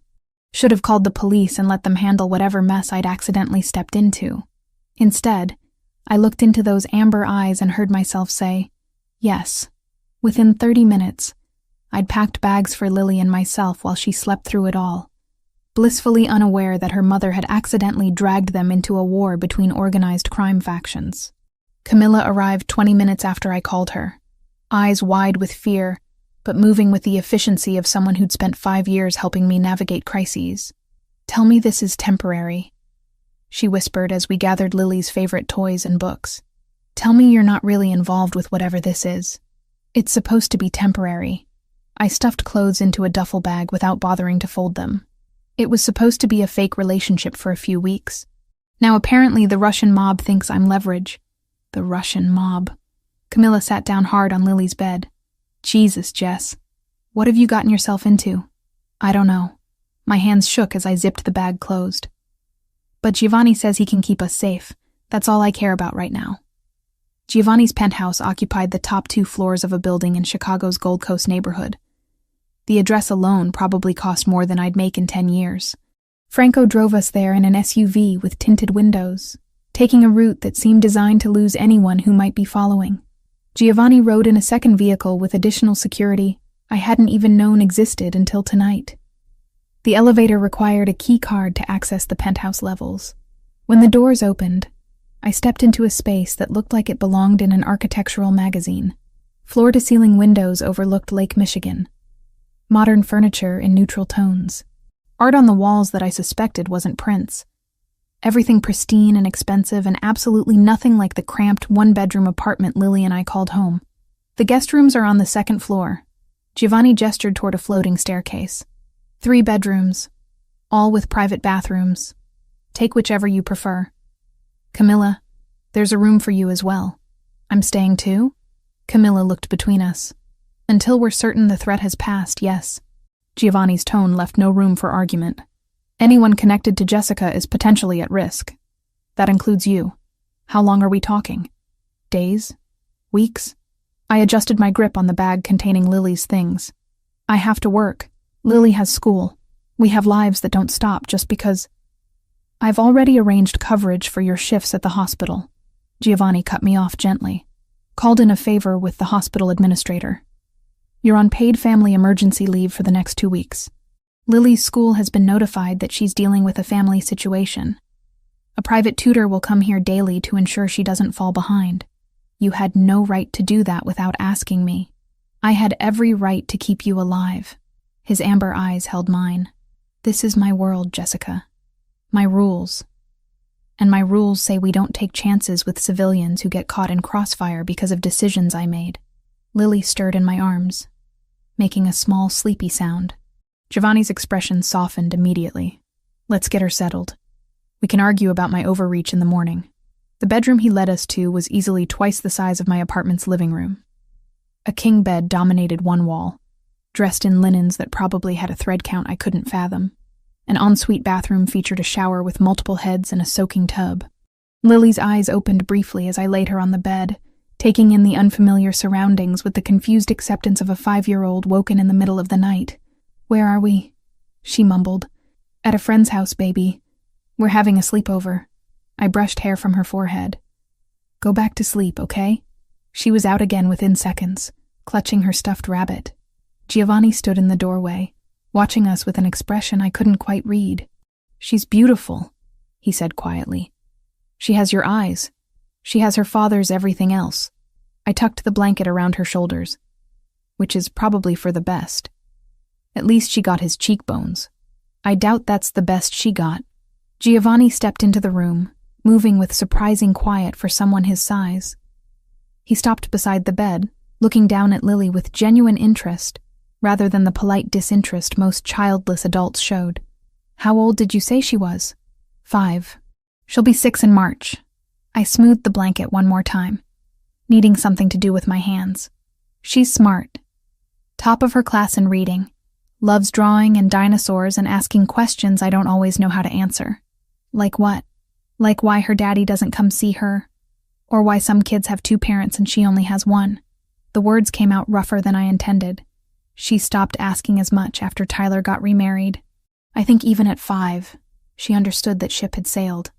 Should have called the police and let them handle whatever mess I'd accidentally stepped into. Instead, I looked into those amber eyes and heard myself say, yes. Within 30 minutes, I'd packed bags for Lily and myself while she slept through it all, blissfully unaware that her mother had accidentally dragged them into a war between organized crime factions. Camilla arrived 20 minutes after I called her, eyes wide with fear, but moving with the efficiency of someone who'd spent 5 years helping me navigate crises. "Tell me this is temporary," she whispered as we gathered Lily's favorite toys and books. "Tell me you're not really involved with whatever this is. It's supposed to be temporary." I stuffed clothes into a duffel bag without bothering to fold them. It was supposed to be a fake relationship for a few weeks. Now apparently the Russian mob thinks I'm leverage. The Russian mob. Camilla sat down hard on Lily's bed. "Jesus, Jess. What have you gotten yourself into?" "I don't know." My hands shook as I zipped the bag closed. "But Giovanni says he can keep us safe. That's all I care about right now." Giovanni's penthouse occupied the top 2 floors of a building in Chicago's Gold Coast neighborhood. The address alone probably cost more than I'd make in 10 years. Franco drove us there in an SUV with tinted windows, taking a route that seemed designed to lose anyone who might be following. Giovanni rode in a second vehicle with additional security I hadn't even known existed until tonight. The elevator required a key card to access the penthouse levels. When the doors opened, I stepped into a space that looked like it belonged in an architectural magazine. Floor-to-ceiling windows overlooked Lake Michigan. Modern furniture in neutral tones. Art on the walls that I suspected wasn't prints. Everything pristine and expensive and absolutely nothing like the cramped 1-bedroom apartment Lily and I called home. The guest rooms are on the 2nd floor. Giovanni gestured toward a floating staircase. 3 bedrooms, all with private bathrooms. Take whichever you prefer. Camilla, there's a room for you as well. I'm staying too? Camilla looked between us. Until we're certain the threat has passed, yes. Giovanni's tone left no room for argument. Anyone connected to Jessica is potentially at risk. That includes you. How long are we talking? Days? Weeks? I adjusted my grip on the bag containing Lily's things. I have to work. Lily has school. We have lives that don't stop just because... I've already arranged coverage for your shifts at the hospital. Giovanni cut me off gently. Called in a favor with the hospital administrator. You're on paid family emergency leave for the next 2 weeks. Lily's school has been notified that she's dealing with a family situation. A private tutor will come here daily to ensure she doesn't fall behind. You had no right to do that without asking me. I had every right to keep you alive. His amber eyes held mine. This is my world, Jessica. My rules. And my rules say we don't take chances with civilians who get caught in crossfire because of decisions I made. Lily stirred in my arms, making a small, sleepy sound. Giovanni's expression softened immediately. Let's get her settled. We can argue about my overreach in the morning. The bedroom he led us to was easily twice the size of my apartment's living room. A king bed dominated one wall, dressed in linens that probably had a thread count I couldn't fathom. An ensuite bathroom featured a shower with multiple heads and a soaking tub. Lily's eyes opened briefly as I laid her on the bed, taking in the unfamiliar surroundings with the confused acceptance of a 5-year-old woken in the middle of the night. Where are we? She mumbled. At a friend's house, baby. We're having a sleepover. I brushed hair from her forehead. Go back to sleep, okay? She was out again within seconds, clutching her stuffed rabbit. Giovanni stood in the doorway, watching us with an expression I couldn't quite read. She's beautiful, he said quietly. She has your eyes. She has her father's everything else. I tucked the blanket around her shoulders, which is probably for the best. At least she got his cheekbones. I doubt that's the best she got. Giovanni stepped into the room, moving with surprising quiet for someone his size. He stopped beside the bed, looking down at Lily with genuine interest, rather than the polite disinterest most childless adults showed. How old did you say she was? 5. She'll be 6 in March. I smoothed the blanket one more time, needing something to do with my hands. She's smart. Top of her class in reading. Loves drawing and dinosaurs and asking questions I don't always know how to answer. Like what? Like why her daddy doesn't come see her, or why some kids have 2 parents and she only has 1. The words came out rougher than I intended. She stopped asking as much after Tyler got remarried. I think even at 5, she understood that ship had sailed.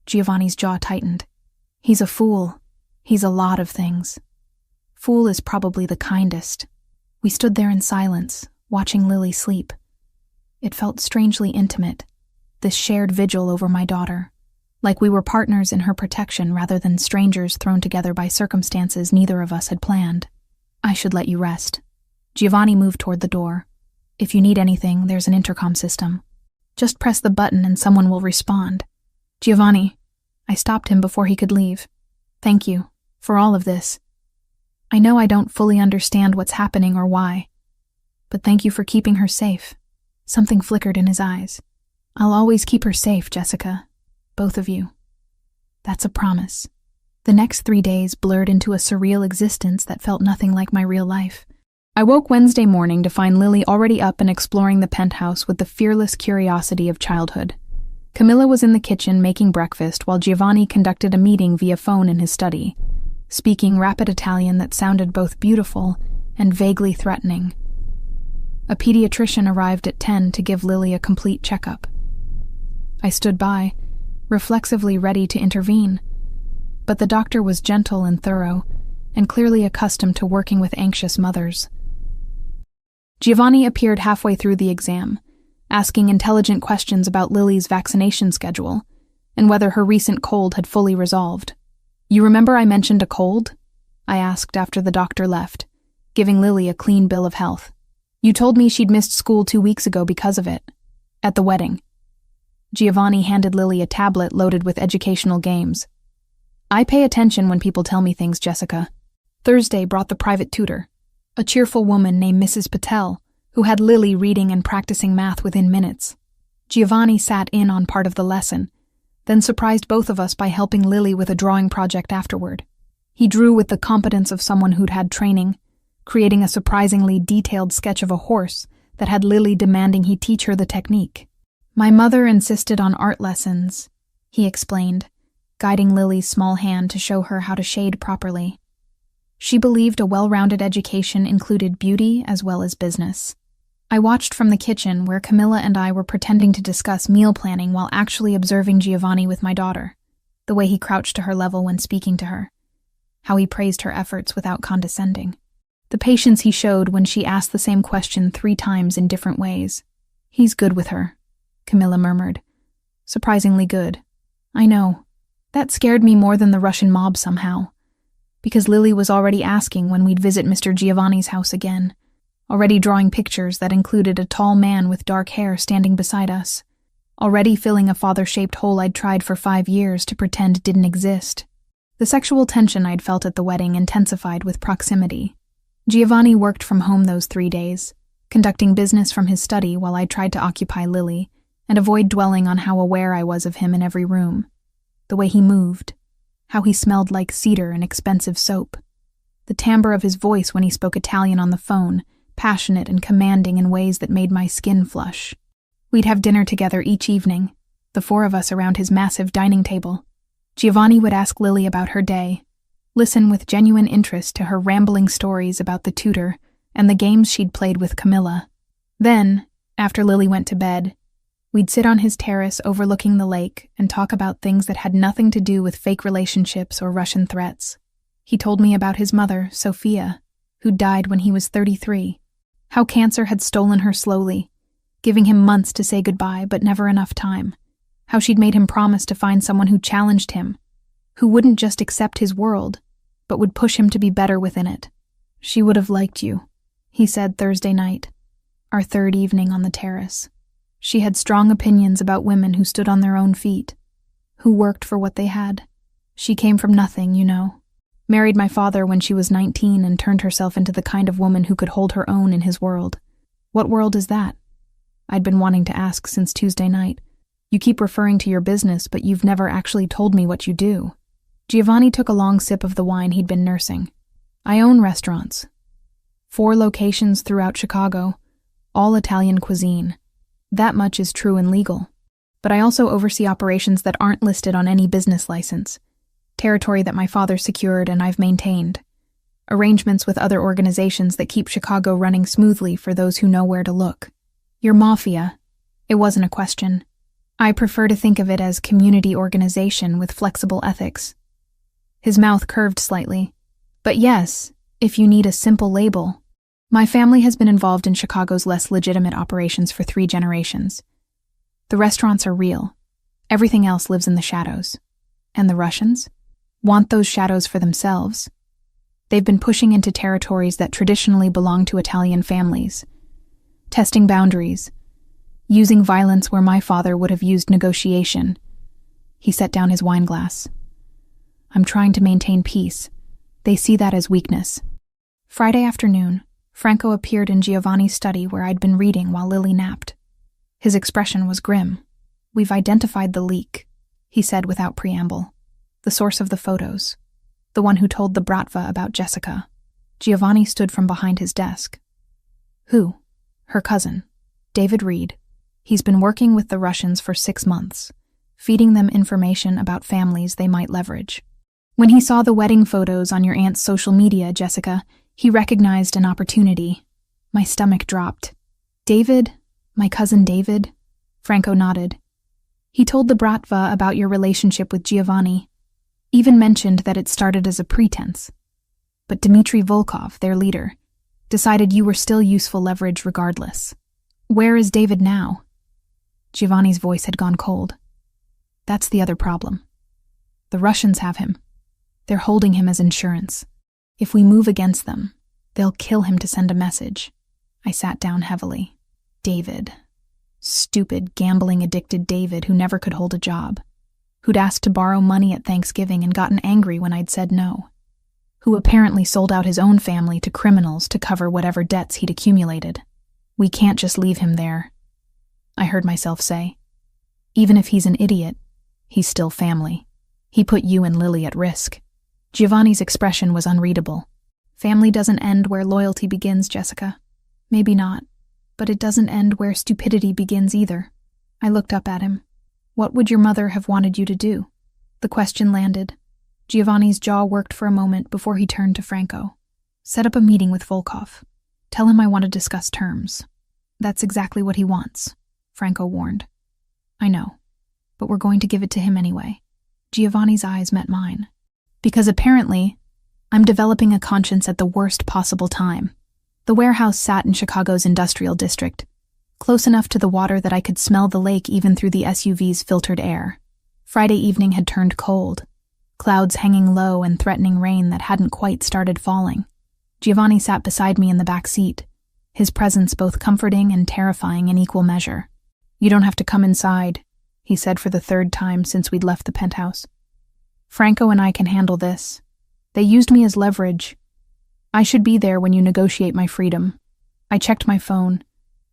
Giovanni's jaw tightened. He's a fool. He's a lot of things. Fool is probably the kindest. We stood there in silence, watching Lily sleep. It felt strangely intimate, this shared vigil over my daughter, like we were partners in her protection rather than strangers thrown together by circumstances neither of us had planned. I should let you rest. Giovanni moved toward the door. If you need anything, there's an intercom system. Just press the button and someone will respond. Giovanni, I stopped him before he could leave. Thank you for all of this. I know I don't fully understand what's happening or why, but thank you for keeping her safe. Something flickered in his eyes. I'll always keep her safe, Jessica. Both of you. That's a promise. The next 3 days blurred into a surreal existence that felt nothing like my real life. I woke Wednesday morning to find Lily already up and exploring the penthouse with the fearless curiosity of childhood. Camilla was in the kitchen making breakfast while Giovanni conducted a meeting via phone in his study, speaking rapid Italian that sounded both beautiful and vaguely threatening. A pediatrician arrived at 10 to give Lily a complete checkup. I stood by, reflexively ready to intervene, but the doctor was gentle and thorough, and clearly accustomed to working with anxious mothers. Giovanni appeared halfway through the exam, asking intelligent questions about Lily's vaccination schedule and whether her recent cold had fully resolved. You remember I mentioned a cold? I asked after the doctor left, giving Lily a clean bill of health. You told me she'd missed school 2 weeks ago because of it. At the wedding. Giovanni handed Lily a tablet loaded with educational games. I pay attention when people tell me things, Jessica. Thursday brought the private tutor, a cheerful woman named Mrs. Patel, who had Lily reading and practicing math within minutes. Giovanni sat in on part of the lesson, then surprised both of us by helping Lily with a drawing project afterward. He drew with the competence of someone who'd had training, creating a surprisingly detailed sketch of a horse that had Lily demanding he teach her the technique. My mother insisted on art lessons, he explained, guiding Lily's small hand to show her how to shade properly. She believed a well-rounded education included beauty as well as business. I watched from the kitchen where Camilla and I were pretending to discuss meal planning while actually observing Giovanni with my daughter, the way he crouched to her level when speaking to her, how he praised her efforts without condescending, the patience he showed when she asked the same question 3 times in different ways. He's good with her, Camilla murmured. Surprisingly good. I know. That scared me more than the Russian mob somehow. because Lily was already asking when we'd visit Mr. Giovanni's house again, already drawing pictures that included a tall man with dark hair standing beside us, already filling a father-shaped hole I'd tried for 5 years to pretend didn't exist. The sexual tension I'd felt at the wedding intensified with proximity. Giovanni worked from home those 3 days, conducting business from his study while I tried to occupy Lily and avoid dwelling on how aware I was of him in every room. The way he moved, how he smelled like cedar and expensive soap. The timbre of his voice when he spoke Italian on the phone, passionate and commanding in ways that made my skin flush. We'd have dinner together each evening, the 4 of us around his massive dining table. Giovanni would ask Lily about her day, listen with genuine interest to her rambling stories about the tutor and the games she'd played with Camilla. Then, after Lily went to bed, we'd sit on his terrace overlooking the lake and talk about things that had nothing to do with fake relationships or Russian threats. He told me about his mother, Sophia, who died when he was 33, how cancer had stolen her slowly, giving him months to say goodbye but never enough time, how she'd made him promise to find someone who challenged him, who wouldn't just accept his world, but would push him to be better within it. "She would have liked you," he said Thursday night, our 3rd evening on the terrace. "She had strong opinions about women who stood on their own feet, who worked for what they had. She came from nothing, you know. Married my father when she was 19 and turned herself into the kind of woman who could hold her own in his world." "What world is that?" I'd been wanting to ask since Tuesday night. "You keep referring to your business, but you've never actually told me what you do." Giovanni took a long sip of the wine he'd been nursing. "I own restaurants. 4 locations throughout Chicago, all Italian cuisine. That much is true and legal. But I also oversee operations that aren't listed on any business license, territory that my father secured and I've maintained, arrangements with other organizations that keep Chicago running smoothly for those who know where to look. Your Mafia, it wasn't a question. I prefer to think of it as community organization with flexible ethics." His mouth curved slightly. "But yes, if you need a simple label. My family has been involved in Chicago's less legitimate operations for 3 generations. The restaurants are real. Everything else lives in the shadows. And the Russians want those shadows for themselves. They've been pushing into territories that traditionally belong to Italian families, testing boundaries, using violence where my father would have used negotiation." He set down his wine glass. "I'm trying to maintain peace. They see that as weakness." Friday afternoon, Franco appeared in Giovanni's study where I'd been reading while Lily napped. His expression was grim. "We've identified the leak," he said without preamble. "The source of the photos. The one who told the Bratva about Jessica." Giovanni stood from behind his desk. "Who?" "Her cousin, David Reed. He's been working with the Russians for 6 months, feeding them information about families they might leverage. When he saw the wedding photos on your aunt's social media, Jessica, he recognized an opportunity." My stomach dropped. "David? My cousin David?" Franco nodded. "He told the Bratva about your relationship with Giovanni, even mentioned that it started as a pretense. But Dmitry Volkov, their leader, decided you were still useful leverage regardless. Where is David now?" Giovanni's voice had gone cold. "That's the other problem. The Russians have him. They're holding him as insurance. If we move against them, they'll kill him to send a message." I sat down heavily. David. Stupid, gambling-addicted David who never could hold a job. Who'd asked to borrow money at Thanksgiving and gotten angry when I'd said no. Who apparently sold out his own family to criminals to cover whatever debts he'd accumulated. "We can't just leave him there," I heard myself say. "Even if he's an idiot, he's still family. He put you and Lily at risk." Giovanni's expression was unreadable. "Family doesn't end where loyalty begins, Jessica. Maybe not, but it doesn't end where stupidity begins either." I looked up at him. "What would your mother have wanted you to do?" The question landed. Giovanni's jaw worked for a moment before he turned to Franco. "Set up a meeting with Volkov. Tell him I want to discuss terms." "That's exactly what he wants," Franco warned. "I know, but we're going to give it to him anyway." Giovanni's eyes met mine. "Because apparently, I'm developing a conscience at the worst possible time." The warehouse sat in Chicago's industrial district, close enough to the water that I could smell the lake even through the SUV's filtered air. Friday evening had turned cold. clouds hanging low and threatening rain that hadn't quite started falling. Giovanni sat beside me in the back seat, his presence both comforting and terrifying in equal measure. "You don't have to come inside," he said for the third time since we'd left the penthouse. "Franco and I can handle this. They used me as leverage. I should be there when you negotiate my freedom." I checked my phone,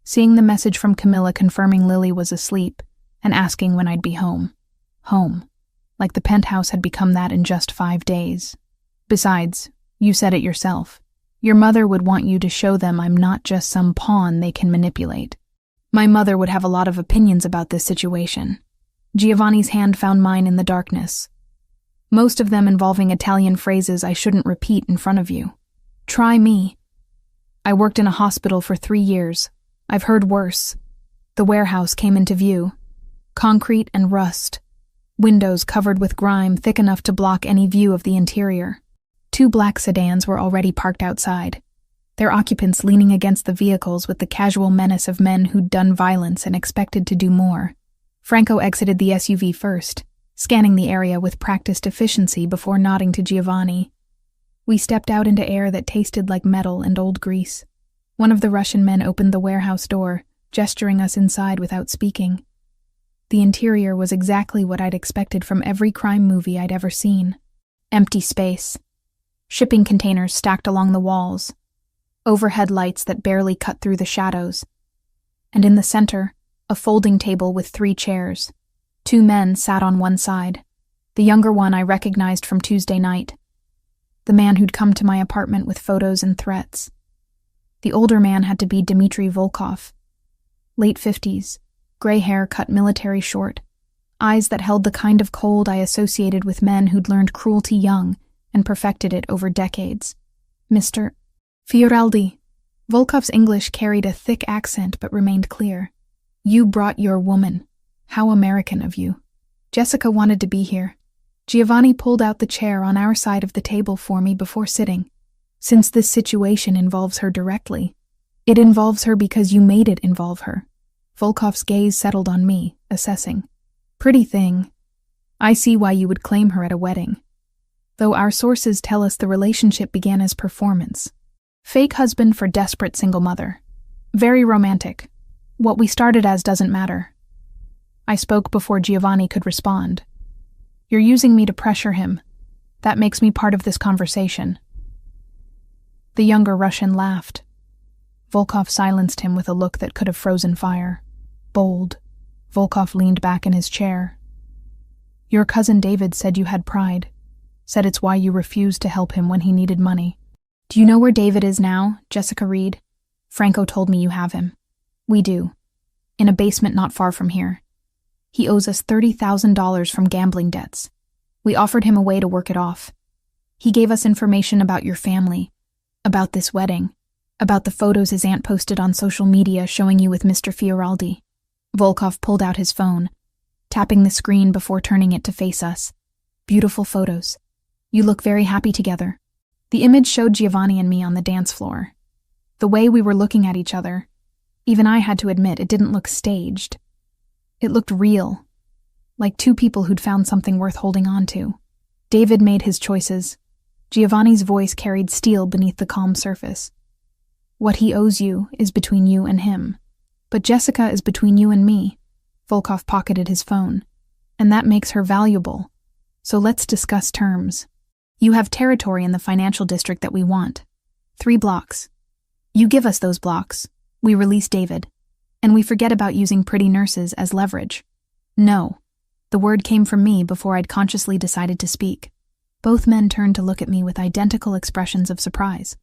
seeing the message from Camilla confirming Lily was asleep and asking when I'd be home. Home. Like the penthouse had become that in just 5 days. Besides, you said it yourself. Your mother would want you to show them I'm not just some pawn they can manipulate. My mother would have a lot of opinions about this situation. Giovanni's hand found mine in the darkness, most of them involving Italian phrases I shouldn't repeat in front of you. Try me. I worked in a hospital for 3 years. I've heard worse. The warehouse came into view. Concrete and rust. Windows covered with grime thick enough to block any view of the interior. 2 black sedans were already parked outside, their occupants leaning against the vehicles with the casual menace of men who'd done violence and expected to do more. Franco exited the SUV first, scanning the area with practiced efficiency before nodding to Giovanni. We stepped out into air that tasted like metal and old grease. One of the Russian men opened the warehouse door, gesturing us inside without speaking. The interior was exactly what I'd expected from every crime movie I'd ever seen. Empty space. Shipping containers stacked along the walls. Overhead lights that barely cut through the shadows. And in the center, a folding table with 3 chairs. 2 men sat on one side. The younger one I recognized from Tuesday night. The man who'd come to my apartment with photos and threats. The older man had to be Dmitry Volkov. Late 50s, gray hair cut military short, eyes that held the kind of cold I associated with men who'd learned cruelty young and perfected it over decades. Mr. Fioraldi. Volkov's English carried a thick accent but remained clear. "You brought your woman. How American of you." Jessica wanted to be here. Giovanni pulled out the chair on our side of the table for me before sitting. "Since this situation involves her directly, it involves her because you made it involve her." Volkov's gaze settled on me, assessing. "Pretty thing. I see why you would claim her at a wedding. Though our sources tell us the relationship began as performance. Fake husband for desperate single mother. Very romantic. What we started as doesn't matter." I spoke before Giovanni could respond. "You're using me to pressure him. That makes me part of this conversation." The younger Russian laughed. Volkov silenced him with a look that could have frozen fire. Bold. Volkov leaned back in his chair. "Your cousin David said you had pride. Said it's why you refused to help him when he needed money." "Do you know where David is now, Jessica Reed?" "Franco told me you have him." "We do. In a basement not far from here. He owes us $30,000 from gambling debts. We offered him a way to work it off. He gave us information about your family, about this wedding, about the photos his aunt posted on social media showing you with Mr. Fioraldi." Volkov pulled out his phone, tapping the screen before turning it to face us. "Beautiful photos. You look very happy together." The image showed Giovanni and me on the dance floor. The way we were looking at each other, even I had to admit it didn't look staged. It looked real, like 2 people who'd found something worth holding on to. David made his choices. Giovanni's voice carried steel beneath the calm surface. "What he owes you is between you and him. But Jessica is between you and me." Volkov pocketed his phone. "And that makes her valuable. So let's discuss terms. You have territory in the financial district that we want. 3 blocks. You give us those blocks. We release David. And we forget about using pretty nurses as leverage." "No." The word came from me before I'd consciously decided to speak. Both men turned to look at me with identical expressions of surprise.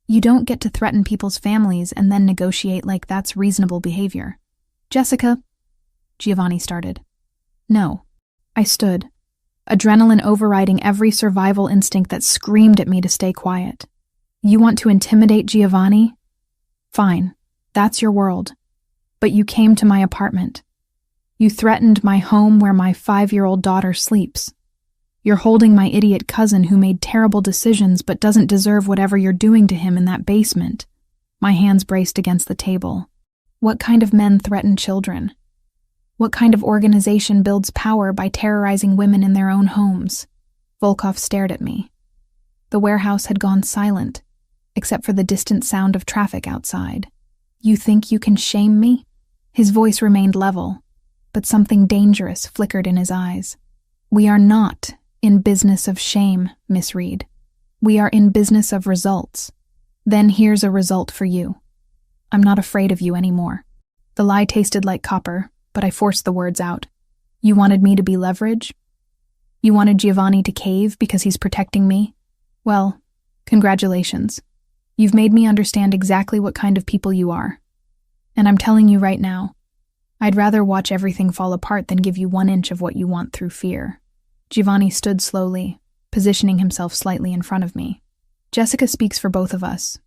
"You don't get to threaten people's families and then negotiate like that's reasonable behavior." "Jessica," Giovanni started. "No." I stood, adrenaline overriding every survival instinct that screamed at me to stay quiet. "You want to intimidate Giovanni? Fine, that's your world. But you came to my apartment. You threatened my home where my 5-year-old daughter sleeps. You're holding my idiot cousin who made terrible decisions but doesn't deserve whatever you're doing to him in that basement." My hands braced against the table. What kind of men threaten children? What kind of organization builds power by terrorizing women in their own homes? Volkov stared at me. The warehouse had gone silent, except for the distant sound of traffic outside. You think you can shame me? His voice remained level, but something dangerous flickered in his eyes. We are not in business of shame, Miss Reed. We are in business of results. Then here's a result for you. I'm not afraid of you anymore. The lie tasted like copper, but I forced the words out. You wanted me to be leverage? You wanted Giovanni to cave because he's protecting me? Well, congratulations. You've made me understand exactly what kind of people you are. And I'm telling you right now, I'd rather watch everything fall apart than give you 1 inch of what you want through fear. Giovanni stood slowly, positioning himself slightly in front of me. Jessica speaks for both of us,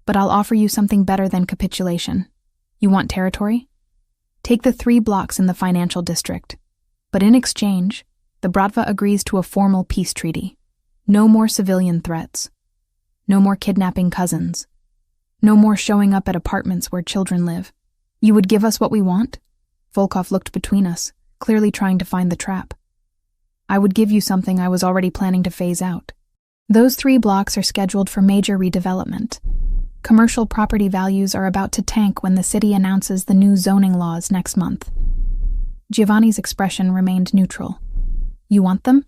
but I'll offer you something better than capitulation. You want territory? Take the 3 blocks in the financial district. But in exchange, the Bratva agrees to a formal peace treaty. No more civilian threats. No more kidnapping cousins. No more showing up at apartments where children live. You would give us what we want? Volkov looked between us, clearly trying to find the trap. I would give you something I was already planning to phase out. Those 3 blocks are scheduled for major redevelopment. Commercial property values are about to tank when the city announces the new zoning laws next month. Giovanni's expression remained neutral. You want them?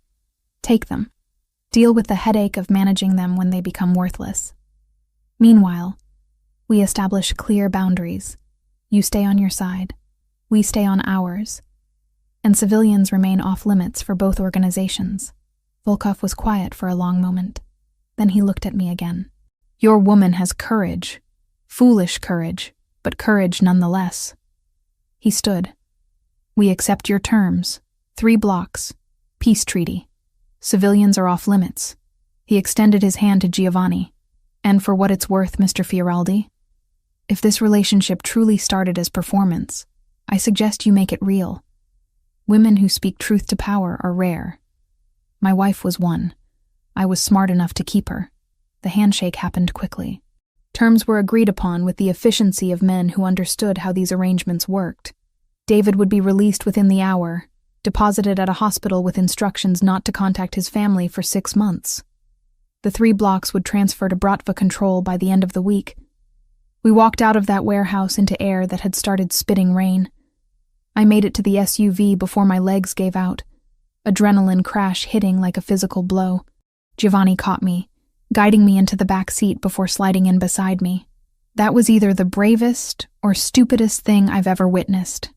Take them. Deal with the headache of managing them when they become worthless. Meanwhile, we establish clear boundaries. You stay on your side. We stay on ours. And civilians remain off-limits for both organizations. Volkov was quiet for a long moment. Then he looked at me again. Your woman has courage. Foolish courage, but courage nonetheless. He stood. We accept your terms. 3 blocks. Peace treaty. Civilians are off-limits. He extended his hand to Giovanni. And for what it's worth, Mr. Fioraldi, if this relationship truly started as performance, I suggest you make it real. Women who speak truth to power are rare. My wife was one. I was smart enough to keep her. The handshake happened quickly. Terms were agreed upon with the efficiency of men who understood how these arrangements worked. David would be released within the hour, deposited at a hospital with instructions not to contact his family for 6 months. The 3 blocks would transfer to Bratva control by the end of the week. We walked out of that warehouse into air that had started spitting rain. I made it to the SUV before my legs gave out, adrenaline crash hitting like a physical blow. Giovanni caught me, guiding me into the back seat before sliding in beside me. That was either the bravest or stupidest thing I've ever witnessed,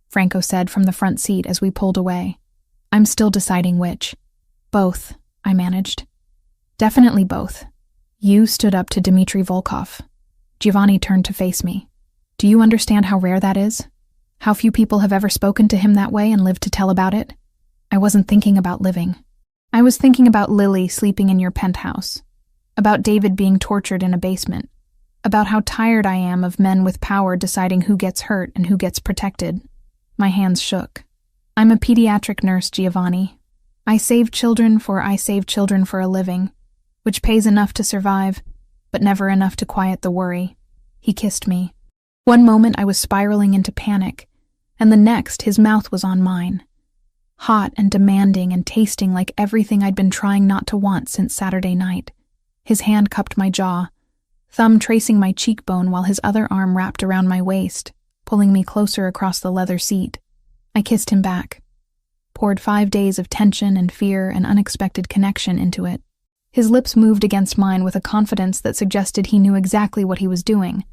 Franco said from the front seat as we pulled away. I'm still deciding which. Both, I managed. Definitely both. You stood up to Dmitry Volkov. Giovanni turned to face me. Do you understand how rare that is? How few people have ever spoken to him that way and lived to tell about it? I wasn't thinking about living. I was thinking about Lily sleeping in your penthouse, about David being tortured in a basement, about how tired I am of men with power deciding who gets hurt and who gets protected. My hands shook. I'm a pediatric nurse, Giovanni. I save children for a living, which pays enough to survive, but never enough to quiet the worry. He kissed me. One moment I was spiraling into panic, and the next his mouth was on mine. Hot and demanding and tasting like everything I'd been trying not to want since Saturday night. His hand cupped my jaw, thumb tracing my cheekbone while his other arm wrapped around my waist, pulling me closer across the leather seat. I kissed him back, poured 5 days of tension and fear and unexpected connection into it. His lips moved against mine with a confidence that suggested he knew exactly what he was doing,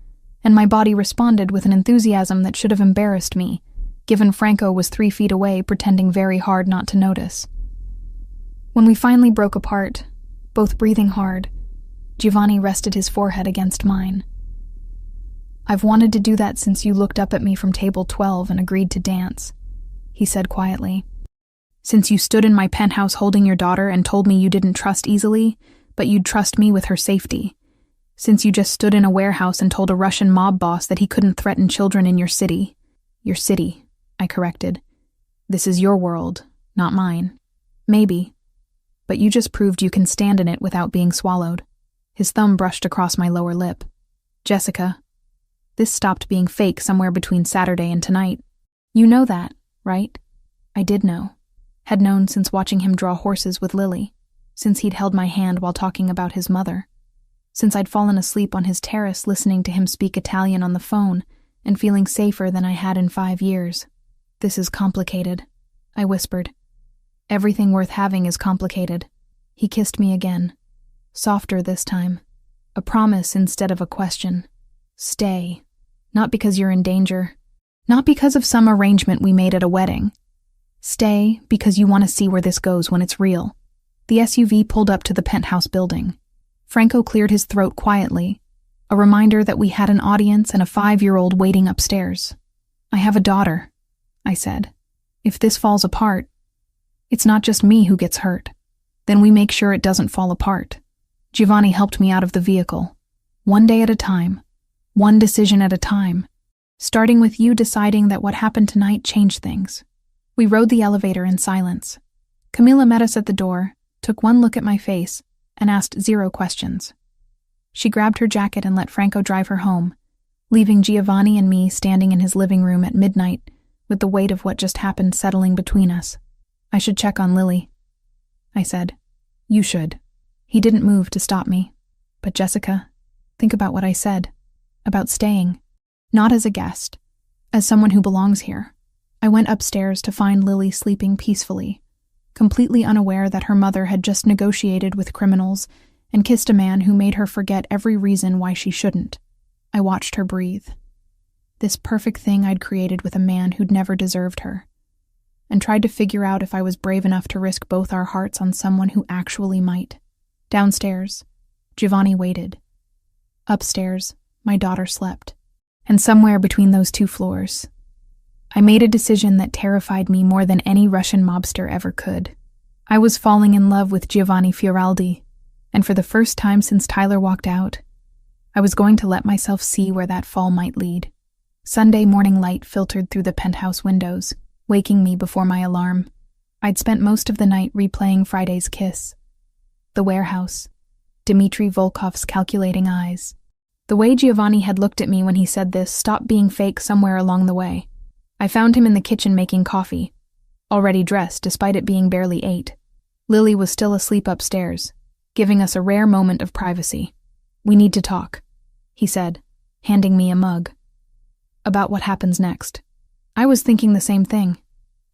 and my body responded with an enthusiasm that should have embarrassed me, given Franco was 3 feet away pretending very hard not to notice. When we finally broke apart, both breathing hard, Giovanni rested his forehead against mine. I've wanted to do that since you looked up at me from table 12 and agreed to dance, he said quietly. Since you stood in my penthouse holding your daughter and told me you didn't trust easily, but you'd trust me with her safety. Since you just stood in a warehouse and told a Russian mob boss that he couldn't threaten children in your city. Your city, I corrected. This is your world, not mine. Maybe. But you just proved you can stand in it without being swallowed. His thumb brushed across my lower lip. Jessica, this stopped being fake somewhere between Saturday and tonight. You know that, right? I did know. Had known since watching him draw horses with Lily, since he'd held my hand while talking about his mother, since I'd fallen asleep on his terrace listening to him speak Italian on the phone and feeling safer than I had in 5 years. "This is complicated," I whispered. "Everything worth having is complicated." He kissed me again, softer this time, a promise instead of a question. "Stay. Not because you're in danger. Not because of some arrangement we made at a wedding. Stay because you want to see where this goes when it's real." The SUV pulled up to the penthouse building. Franco cleared his throat quietly, a reminder that we had an audience and a 5-year-old waiting upstairs. "I have a daughter," I said. "If this falls apart, it's not just me who gets hurt. Then we make sure it doesn't fall apart." Giovanni helped me out of the vehicle. "One day at a time. One decision at a time. Starting with you deciding that what happened tonight changed things." We rode the elevator in silence. Camilla met us at the door, took one look at my face, and asked 0 questions. She grabbed her jacket and let Franco drive her home, leaving Giovanni and me standing in his living room at midnight with the weight of what just happened settling between us. "I should check on Lily," I said. "You should." He didn't move to stop me. "But Jessica, think about what I said. About staying. Not as a guest. As someone who belongs here." I went upstairs to find Lily sleeping peacefully, completely unaware that her mother had just negotiated with criminals and kissed a man who made her forget every reason why she shouldn't. I watched her breathe. This perfect thing I'd created with a man who'd never deserved her, and tried to figure out if I was brave enough to risk both our hearts on someone who actually might. Downstairs, Giovanni waited. Upstairs, my daughter slept. And somewhere between those 2 floors, I made a decision that terrified me more than any Russian mobster ever could. I was falling in love with Giovanni Fioraldi, and for the first time since Tyler walked out, I was going to let myself see where that fall might lead. Sunday morning light filtered through the penthouse windows, waking me before my alarm. I'd spent most of the night replaying Friday's kiss. The warehouse. Dmitry Volkov's calculating eyes. The way Giovanni had looked at me when he said this stopped being fake somewhere along the way. I found him in the kitchen making coffee, already dressed despite it being barely 8. Lily was still asleep upstairs, giving us a rare moment of privacy. "We need to talk," he said, handing me a mug. "About what happens next." I was thinking the same thing.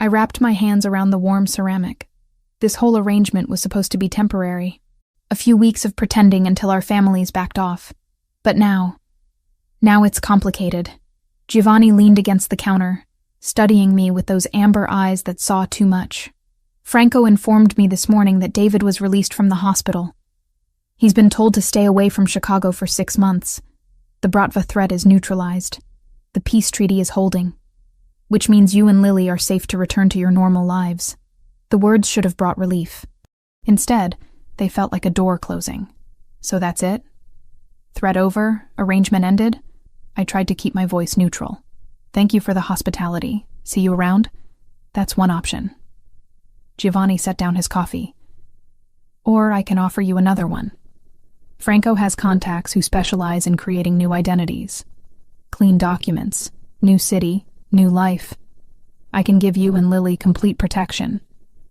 I wrapped my hands around the warm ceramic. This whole arrangement was supposed to be temporary. A few weeks of pretending until our families backed off. But now it's complicated. Giovanni leaned against the counter, studying me with those amber eyes that saw too much. "Franco informed me this morning that David was released from the hospital. He's been told to stay away from Chicago for 6 months. The Bratva threat is neutralized. The peace treaty is holding, which means you and Lily are safe to return to your normal lives." The words should have brought relief. Instead, they felt like a door closing. "So that's it? Threat over? Arrangement ended?" I tried to keep my voice neutral. "Thank you for the hospitality. See you around?" "That's one option." Giovanni set down his coffee. "Or I can offer you another one. Franco has contacts who specialize in creating new identities. Clean documents, new city, new life. I can give you and Lily complete protection.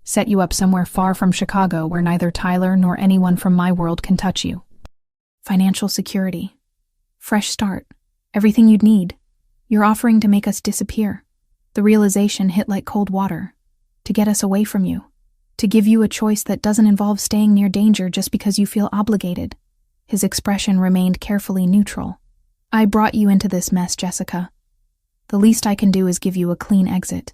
Set you up somewhere far from Chicago where neither Tyler nor anyone from my world can touch you. Financial security. Fresh start. Everything you'd need. You're offering to make us disappear." The realization hit like cold water. To get us away from you. To give you a choice that doesn't involve staying near danger just because you feel obligated. His expression remained carefully neutral. "I brought you into this mess, Jessica. The least I can do is give you a clean exit."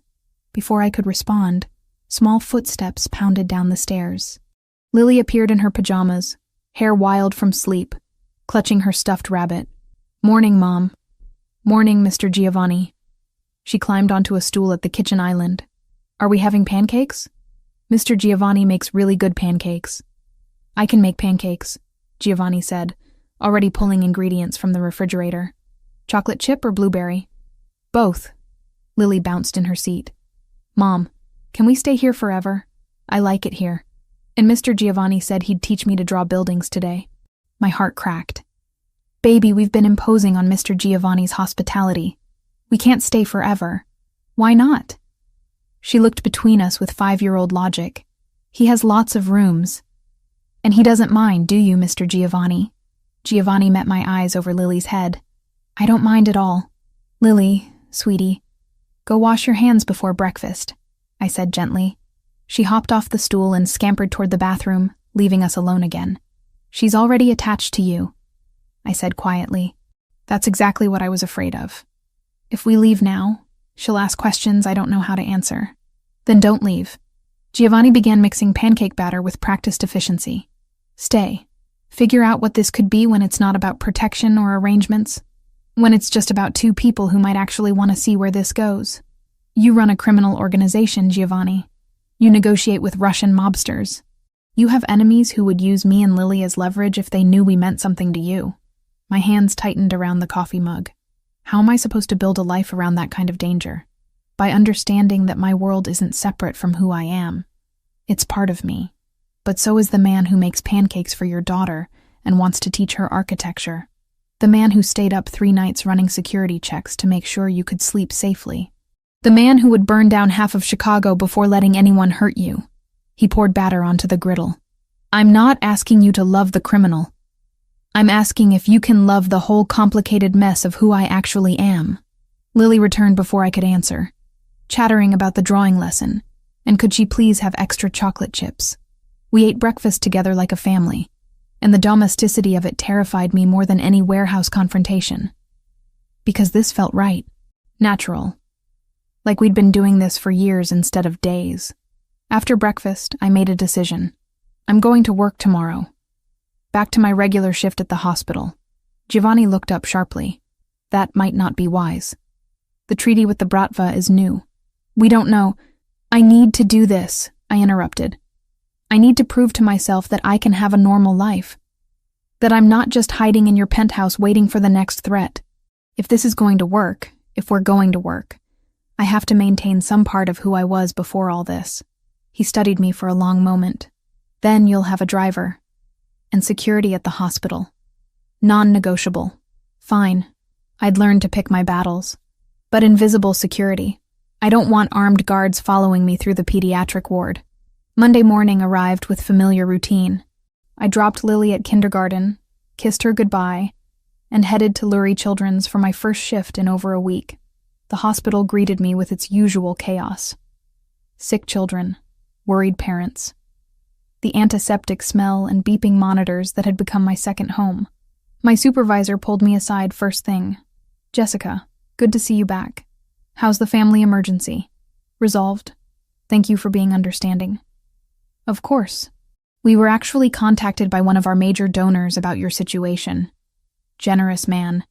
Before I could respond, small footsteps pounded down the stairs. Lily appeared in her pajamas, hair wild from sleep, clutching her stuffed rabbit. "Morning, Mom." "Morning, Mr. Giovanni." She climbed onto a stool at the kitchen island. "Are we having pancakes?" "Mr. Giovanni makes really good pancakes." "I can make pancakes," Giovanni said, already pulling ingredients from the refrigerator. "Chocolate chip or blueberry?" "Both." Lily bounced in her seat. "Mom, can we stay here forever? I like it here. And Mr. Giovanni said he'd teach me to draw buildings today." My heart cracked. "Baby, we've been imposing on Mr. Giovanni's hospitality. We can't stay forever." "Why not?" She looked between us with 5-year-old logic. He has lots of rooms. And he doesn't mind, do you, Mr. Giovanni? Giovanni met my eyes over Lily's head. I don't mind at all. Lily, sweetie, go wash your hands before breakfast, I said gently. She hopped off the stool and scampered toward the bathroom, leaving us alone again. She's already attached to you, I said quietly. That's exactly what I was afraid of. If we leave now, she'll ask questions I don't know how to answer. Then don't leave. Giovanni began mixing pancake batter with practiced efficiency. Stay. Figure out what this could be when it's not about protection or arrangements. When it's just about 2 people who might actually want to see where this goes. You run a criminal organization, Giovanni. You negotiate with Russian mobsters. You have enemies who would use me and Lily as leverage if they knew we meant something to you. My hands tightened around the coffee mug. How am I supposed to build a life around that kind of danger? By understanding that my world isn't separate from who I am. It's part of me. But so is the man who makes pancakes for your daughter and wants to teach her architecture. The man who stayed up 3 nights running security checks to make sure you could sleep safely. The man who would burn down half of Chicago before letting anyone hurt you. He poured batter onto the griddle. I'm not asking you to love the criminal. I'm asking if you can love the whole complicated mess of who I actually am. Lily returned before I could answer, chattering about the drawing lesson, and could she please have extra chocolate chips. We ate breakfast together like a family, and the domesticity of it terrified me more than any warehouse confrontation. Because this felt right, natural, like we'd been doing this for years instead of days. After breakfast, I made a decision. I'm going to work tomorrow. Back to my regular shift at the hospital. Giovanni looked up sharply. That might not be wise. The treaty with the Bratva is new. We don't know. I need to do this, I interrupted. I need to prove to myself that I can have a normal life. That I'm not just hiding in your penthouse waiting for the next threat. If this is going to work, if we're going to work, I have to maintain some part of who I was before all this. He studied me for a long moment. Then you'll have a driver. And security at the hospital. Non-negotiable. Fine. I'd learned to pick my battles. But invisible security. I don't want armed guards following me through the pediatric ward. Monday morning arrived with familiar routine. I dropped Lily at kindergarten, kissed her goodbye, and headed to Lurie Children's for my first shift in over a week. The hospital greeted me with its usual chaos. Sick children, worried parents. The antiseptic smell and beeping monitors that had become my second home. My supervisor pulled me aside first thing. Jessica, good to see you back. How's the family emergency? Resolved. Thank you for being understanding. Of course. We were actually contacted by one of our major donors about your situation. Generous man.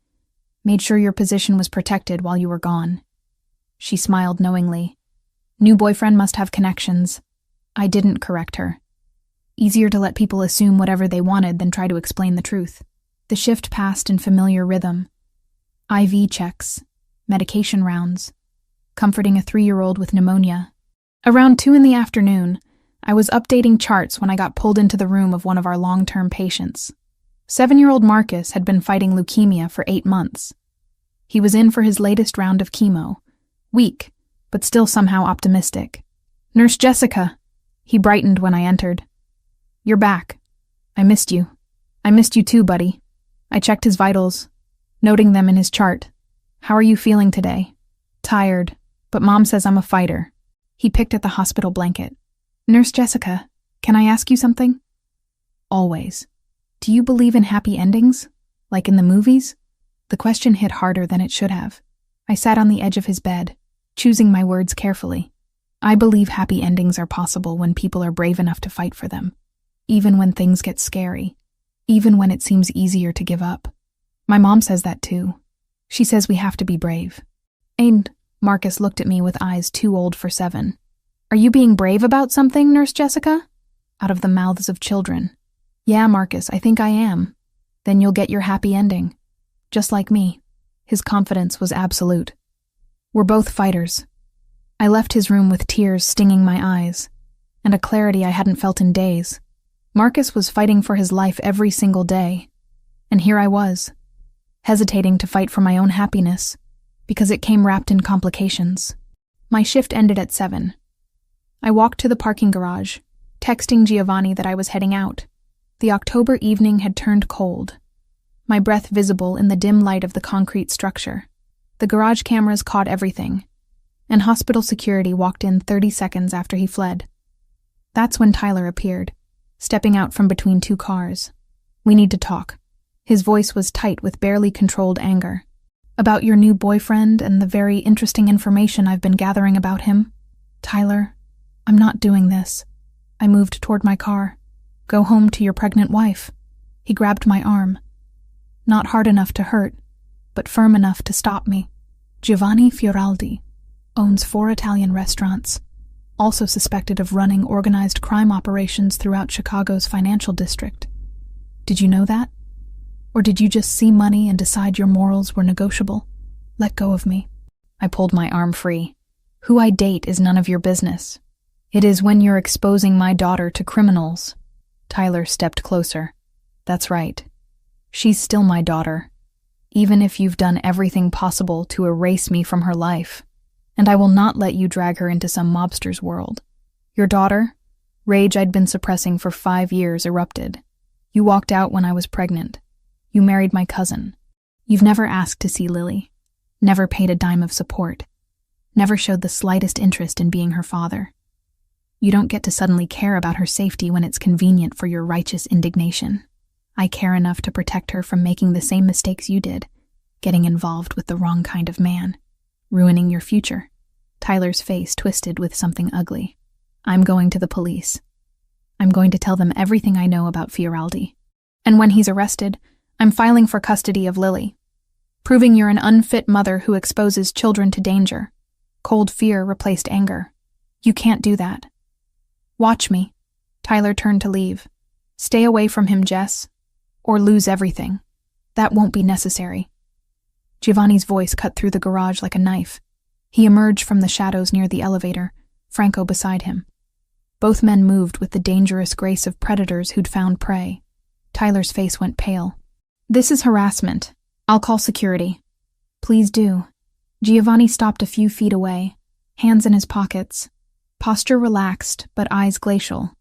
Made sure your position was protected while you were gone. She smiled knowingly. New boyfriend must have connections. I didn't correct her. Easier to let people assume whatever they wanted than try to explain the truth. The shift passed in familiar rhythm. IV checks, medication rounds, comforting a 3-year-old with pneumonia. Around 2 p.m, I was updating charts when I got pulled into the room of one of our long-term patients. 7-year-old Marcus had been fighting leukemia for 8 months. He was in for his latest round of chemo. Weak, but still somehow optimistic. Nurse Jessica! He brightened when I entered. You're back. I missed you. I missed you too, buddy. I checked his vitals, noting them in his chart. How are you feeling today? Tired, but Mom says I'm a fighter. He picked at the hospital blanket. Nurse Jessica, can I ask you something? Always. Do you believe in happy endings? Like in the movies? The question hit harder than it should have. I sat on the edge of his bed, choosing my words carefully. I believe happy endings are possible when people are brave enough to fight for them. Even when things get scary. Even when it seems easier to give up. My mom says that too. She says we have to be brave. And Marcus looked at me with eyes too old for 7. Are you being brave about something, Nurse Jessica? Out of the mouths of children. Yeah, Marcus, I think I am. Then you'll get your happy ending. Just like me. His confidence was absolute. We're both fighters. I left his room with tears stinging my eyes, and a clarity I hadn't felt in days. Marcus was fighting for his life every single day, and here I was, hesitating to fight for my own happiness, because it came wrapped in complications. My shift ended at 7, I walked to the parking garage, texting Giovanni that I was heading out. The October evening had turned cold, my breath visible in the dim light of the concrete structure. The garage cameras caught everything, and hospital security walked in 30 seconds after he fled. That's when Tyler appeared, stepping out from between two cars. "We need to talk." His voice was tight with barely controlled anger. "About your new boyfriend and the very interesting information I've been gathering about him." "Tyler, I'm not doing this." I moved toward my car. "Go home to your pregnant wife." He grabbed my arm. Not hard enough to hurt, but firm enough to stop me. "Giovanni Fioraldi owns 4 Italian restaurants, also suspected of running organized crime operations throughout Chicago's financial district. Did you know that? Or did you just see money and decide your morals were negotiable? Let go of me." I pulled my arm free. "Who I date is none of your business. It is when you're exposing my daughter to criminals." Tyler stepped closer. "That's right. She's still my daughter, even if you've done everything possible to erase me from her life. And I will not let you drag her into some mobster's world. Your daughter, rage I'd been suppressing for 5 years, erupted. You walked out when I was pregnant. You married my cousin. You've never asked to see Lily, never paid a dime of support, never showed the slightest interest in being her father. You don't get to suddenly care about her safety when it's convenient for your righteous indignation. I care enough to protect her from making the same mistakes you did, getting involved with the wrong kind of man, ruining your future." Tyler's face twisted with something ugly. "I'm going to the police. I'm going to tell them everything I know about Fioraldi. And when he's arrested, I'm filing for custody of Lily, proving you're an unfit mother who exposes children to danger. Cold fear replaced anger. You can't do that. Watch me." Tyler turned to leave. "Stay away from him, Jess, or lose everything. That won't be necessary." Giovanni's voice cut through the garage like a knife. He emerged from the shadows near the elevator, Franco beside him. Both men moved with the dangerous grace of predators who'd found prey. Tyler's face went pale. "This is harassment. I'll call security." "Please do." Giovanni stopped a few feet away, hands in his pockets, posture relaxed but eyes glacial.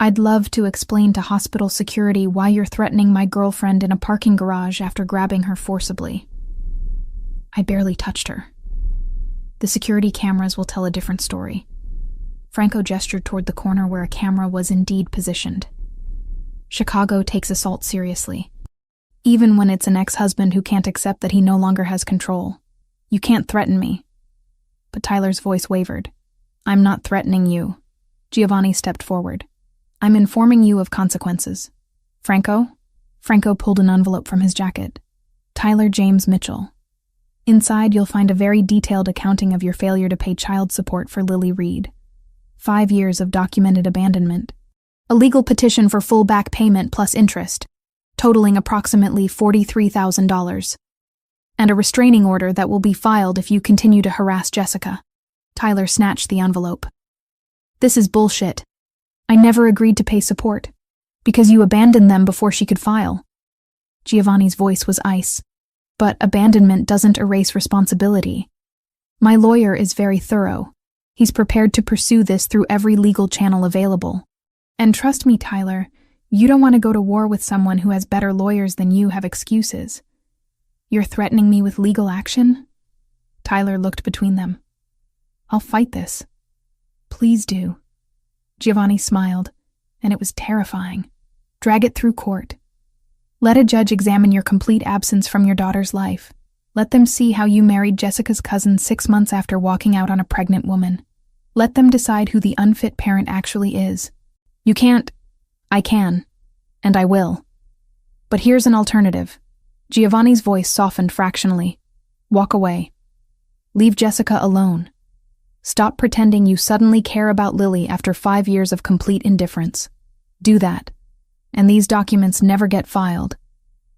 "I'd love to explain to hospital security why you're threatening my girlfriend in a parking garage after grabbing her forcibly. I barely touched her. The security cameras will tell a different story." Franco gestured toward the corner where a camera was indeed positioned. "Chicago takes assault seriously, even when it's an ex-husband who can't accept that he no longer has control. You can't threaten me." But Tyler's voice wavered. "I'm not threatening you." Giovanni stepped forward. "I'm informing you of consequences." "Franco?" Franco pulled an envelope from his jacket. "Tyler James Mitchell. Inside, you'll find a very detailed accounting of your failure to pay child support for Lily Reed. 5 years of documented abandonment. A legal petition for full back payment plus interest, totaling approximately $43,000. And a restraining order that will be filed if you continue to harass Jessica." Tyler snatched the envelope. "This is bullshit. I never agreed to pay support, because you abandoned them before she could file." Giovanni's voice was ice. "But abandonment doesn't erase responsibility. My lawyer is very thorough. He's prepared to pursue this through every legal channel available. And trust me, Tyler, you don't want to go to war with someone who has better lawyers than you have excuses. You're threatening me with legal action?" Tyler looked between them. "I'll fight this." "Please do." Giovanni smiled, and it was terrifying. "Drag it through court. Let a judge examine your complete absence from your daughter's life. Let them see how you married Jessica's cousin 6 months after walking out on a pregnant woman. Let them decide who the unfit parent actually is. You can't. I can. And I will. But here's an alternative." Giovanni's voice softened fractionally. "Walk away. Leave Jessica alone. Stop pretending you suddenly care about Lily after 5 years of complete indifference. Do that. And these documents never get filed.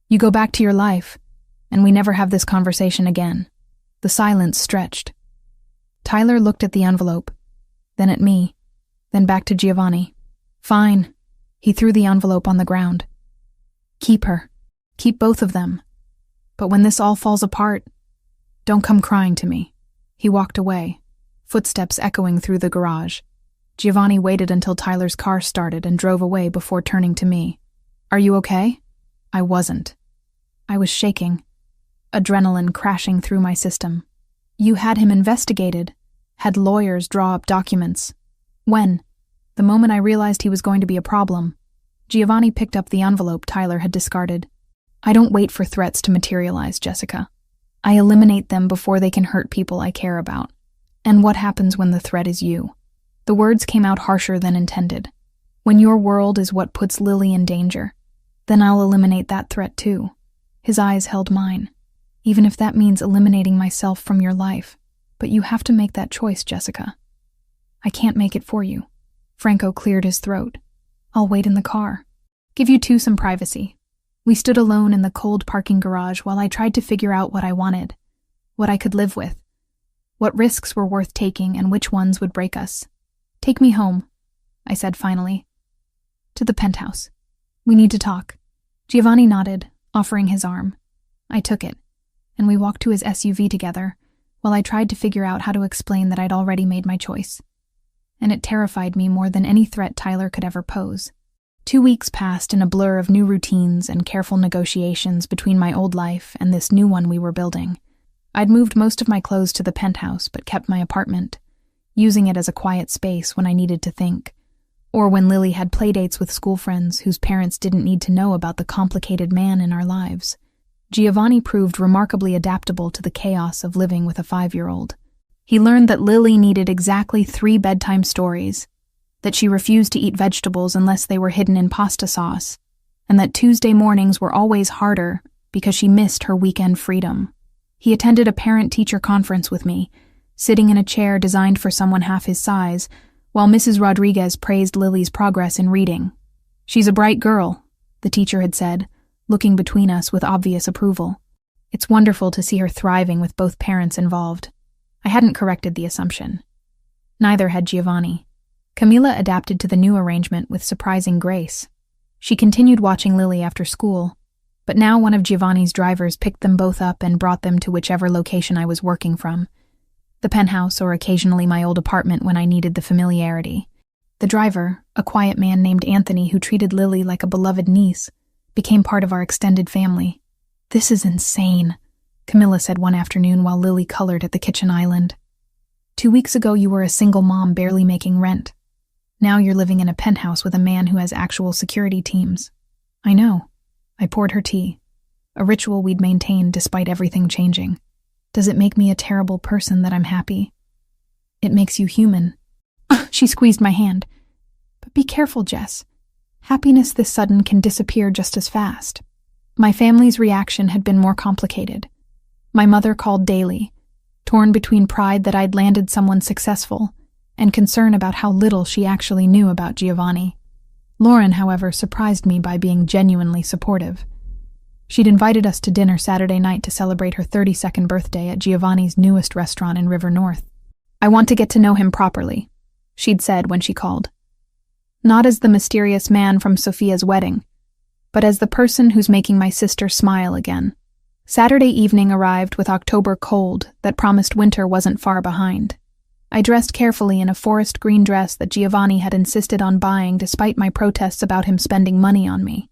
You go back to your life, and we never have this conversation again." The silence stretched. Tyler looked at the envelope, then at me, then back to Giovanni. "Fine." He threw the envelope on the ground. "Keep her. Keep both of them. But when this all falls apart, don't come crying to me." He walked away, footsteps echoing through the garage. Giovanni waited until Tyler's car started and drove away before turning to me. "Are you okay?" I wasn't. I was shaking, adrenaline crashing through my system. "You had him investigated, had lawyers draw up documents. When?" "The moment I realized he was going to be a problem." Giovanni picked up the envelope Tyler had discarded. "I don't wait for threats to materialize, Jessica. I eliminate them before they can hurt people I care about. And what happens when the threat is you?" The words came out harsher than intended. "When your world is what puts Lily in danger, then I'll eliminate that threat too." His eyes held mine. "Even if that means eliminating myself from your life. But you have to make that choice, Jessica." "I can't make it for you." Franco cleared his throat. "I'll wait in the car. Give you two some privacy." We stood alone in the cold parking garage while I tried to figure out what I wanted, what I could live with, what risks were worth taking and which ones would break us. "Take me home," I said finally. "To the penthouse. We need to talk." Giovanni nodded, offering his arm. I took it, and we walked to his SUV together, while I tried to figure out how to explain that I'd already made my choice. And it terrified me more than any threat Tyler could ever pose. 2 weeks passed in a blur of new routines and careful negotiations between my old life and this new one we were building. I'd moved most of my clothes to the penthouse but kept my apartment, using it as a quiet space when I needed to think, or when Lily had playdates with school friends whose parents didn't need to know about the complicated man in our lives. Giovanni proved remarkably adaptable to the chaos of living with a 5-year-old. He learned that Lily needed exactly 3 bedtime stories, that she refused to eat vegetables unless they were hidden in pasta sauce, and that Tuesday mornings were always harder because she missed her weekend freedom. He attended a parent-teacher conference with me, sitting in a chair designed for someone half his size, while Mrs. Rodriguez praised Lily's progress in reading. "She's a bright girl," the teacher had said, looking between us with obvious approval. "It's wonderful to see her thriving with both parents involved." I hadn't corrected the assumption. Neither had Giovanni. Camila adapted to the new arrangement with surprising grace. She continued watching Lily after school, but now one of Giovanni's drivers picked them both up and brought them to whichever location I was working from. The penthouse or occasionally my old apartment when I needed the familiarity. The driver, a quiet man named Anthony who treated Lily like a beloved niece, became part of our extended family. "This is insane," Camilla said one afternoon while Lily colored at the kitchen island. 2 weeks ago you were a single mom barely making rent. Now you're living in a penthouse with a man who has actual security teams." "I know." I poured her tea, a ritual we'd maintained despite everything changing. "Does it make me a terrible person that I'm happy?" "It makes you human." She squeezed my hand. "But be careful, Jess. Happiness this sudden can disappear just as fast." My family's reaction had been more complicated. My mother called daily, torn between pride that I'd landed someone successful and concern about how little she actually knew about Giovanni. Lauren, however, surprised me by being genuinely supportive. She'd invited us to dinner Saturday night to celebrate her 32nd birthday at Giovanni's newest restaurant in River North. "I want to get to know him properly," she'd said when she called. "Not as the mysterious man from Sophia's wedding, but as the person who's making my sister smile again." Saturday evening arrived with October cold that promised winter wasn't far behind. I dressed carefully in a forest green dress that Giovanni had insisted on buying despite my protests about him spending money on me.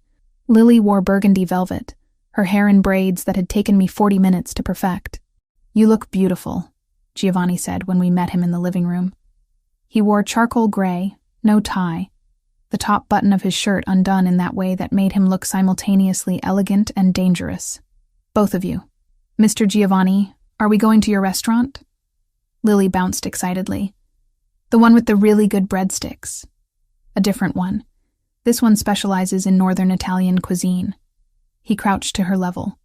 Lily wore burgundy velvet, her hair in braids that had taken me 40 minutes to perfect. "You look beautiful," Giovanni said when we met him in the living room. He wore charcoal gray, no tie, the top button of his shirt undone in that way that made him look simultaneously elegant and dangerous. "Both of you. Mr. Giovanni, are we going to your restaurant?" Lily bounced excitedly. "The one with the really good breadsticks." "A different one. This one specializes in Northern Italian cuisine." He crouched to her level.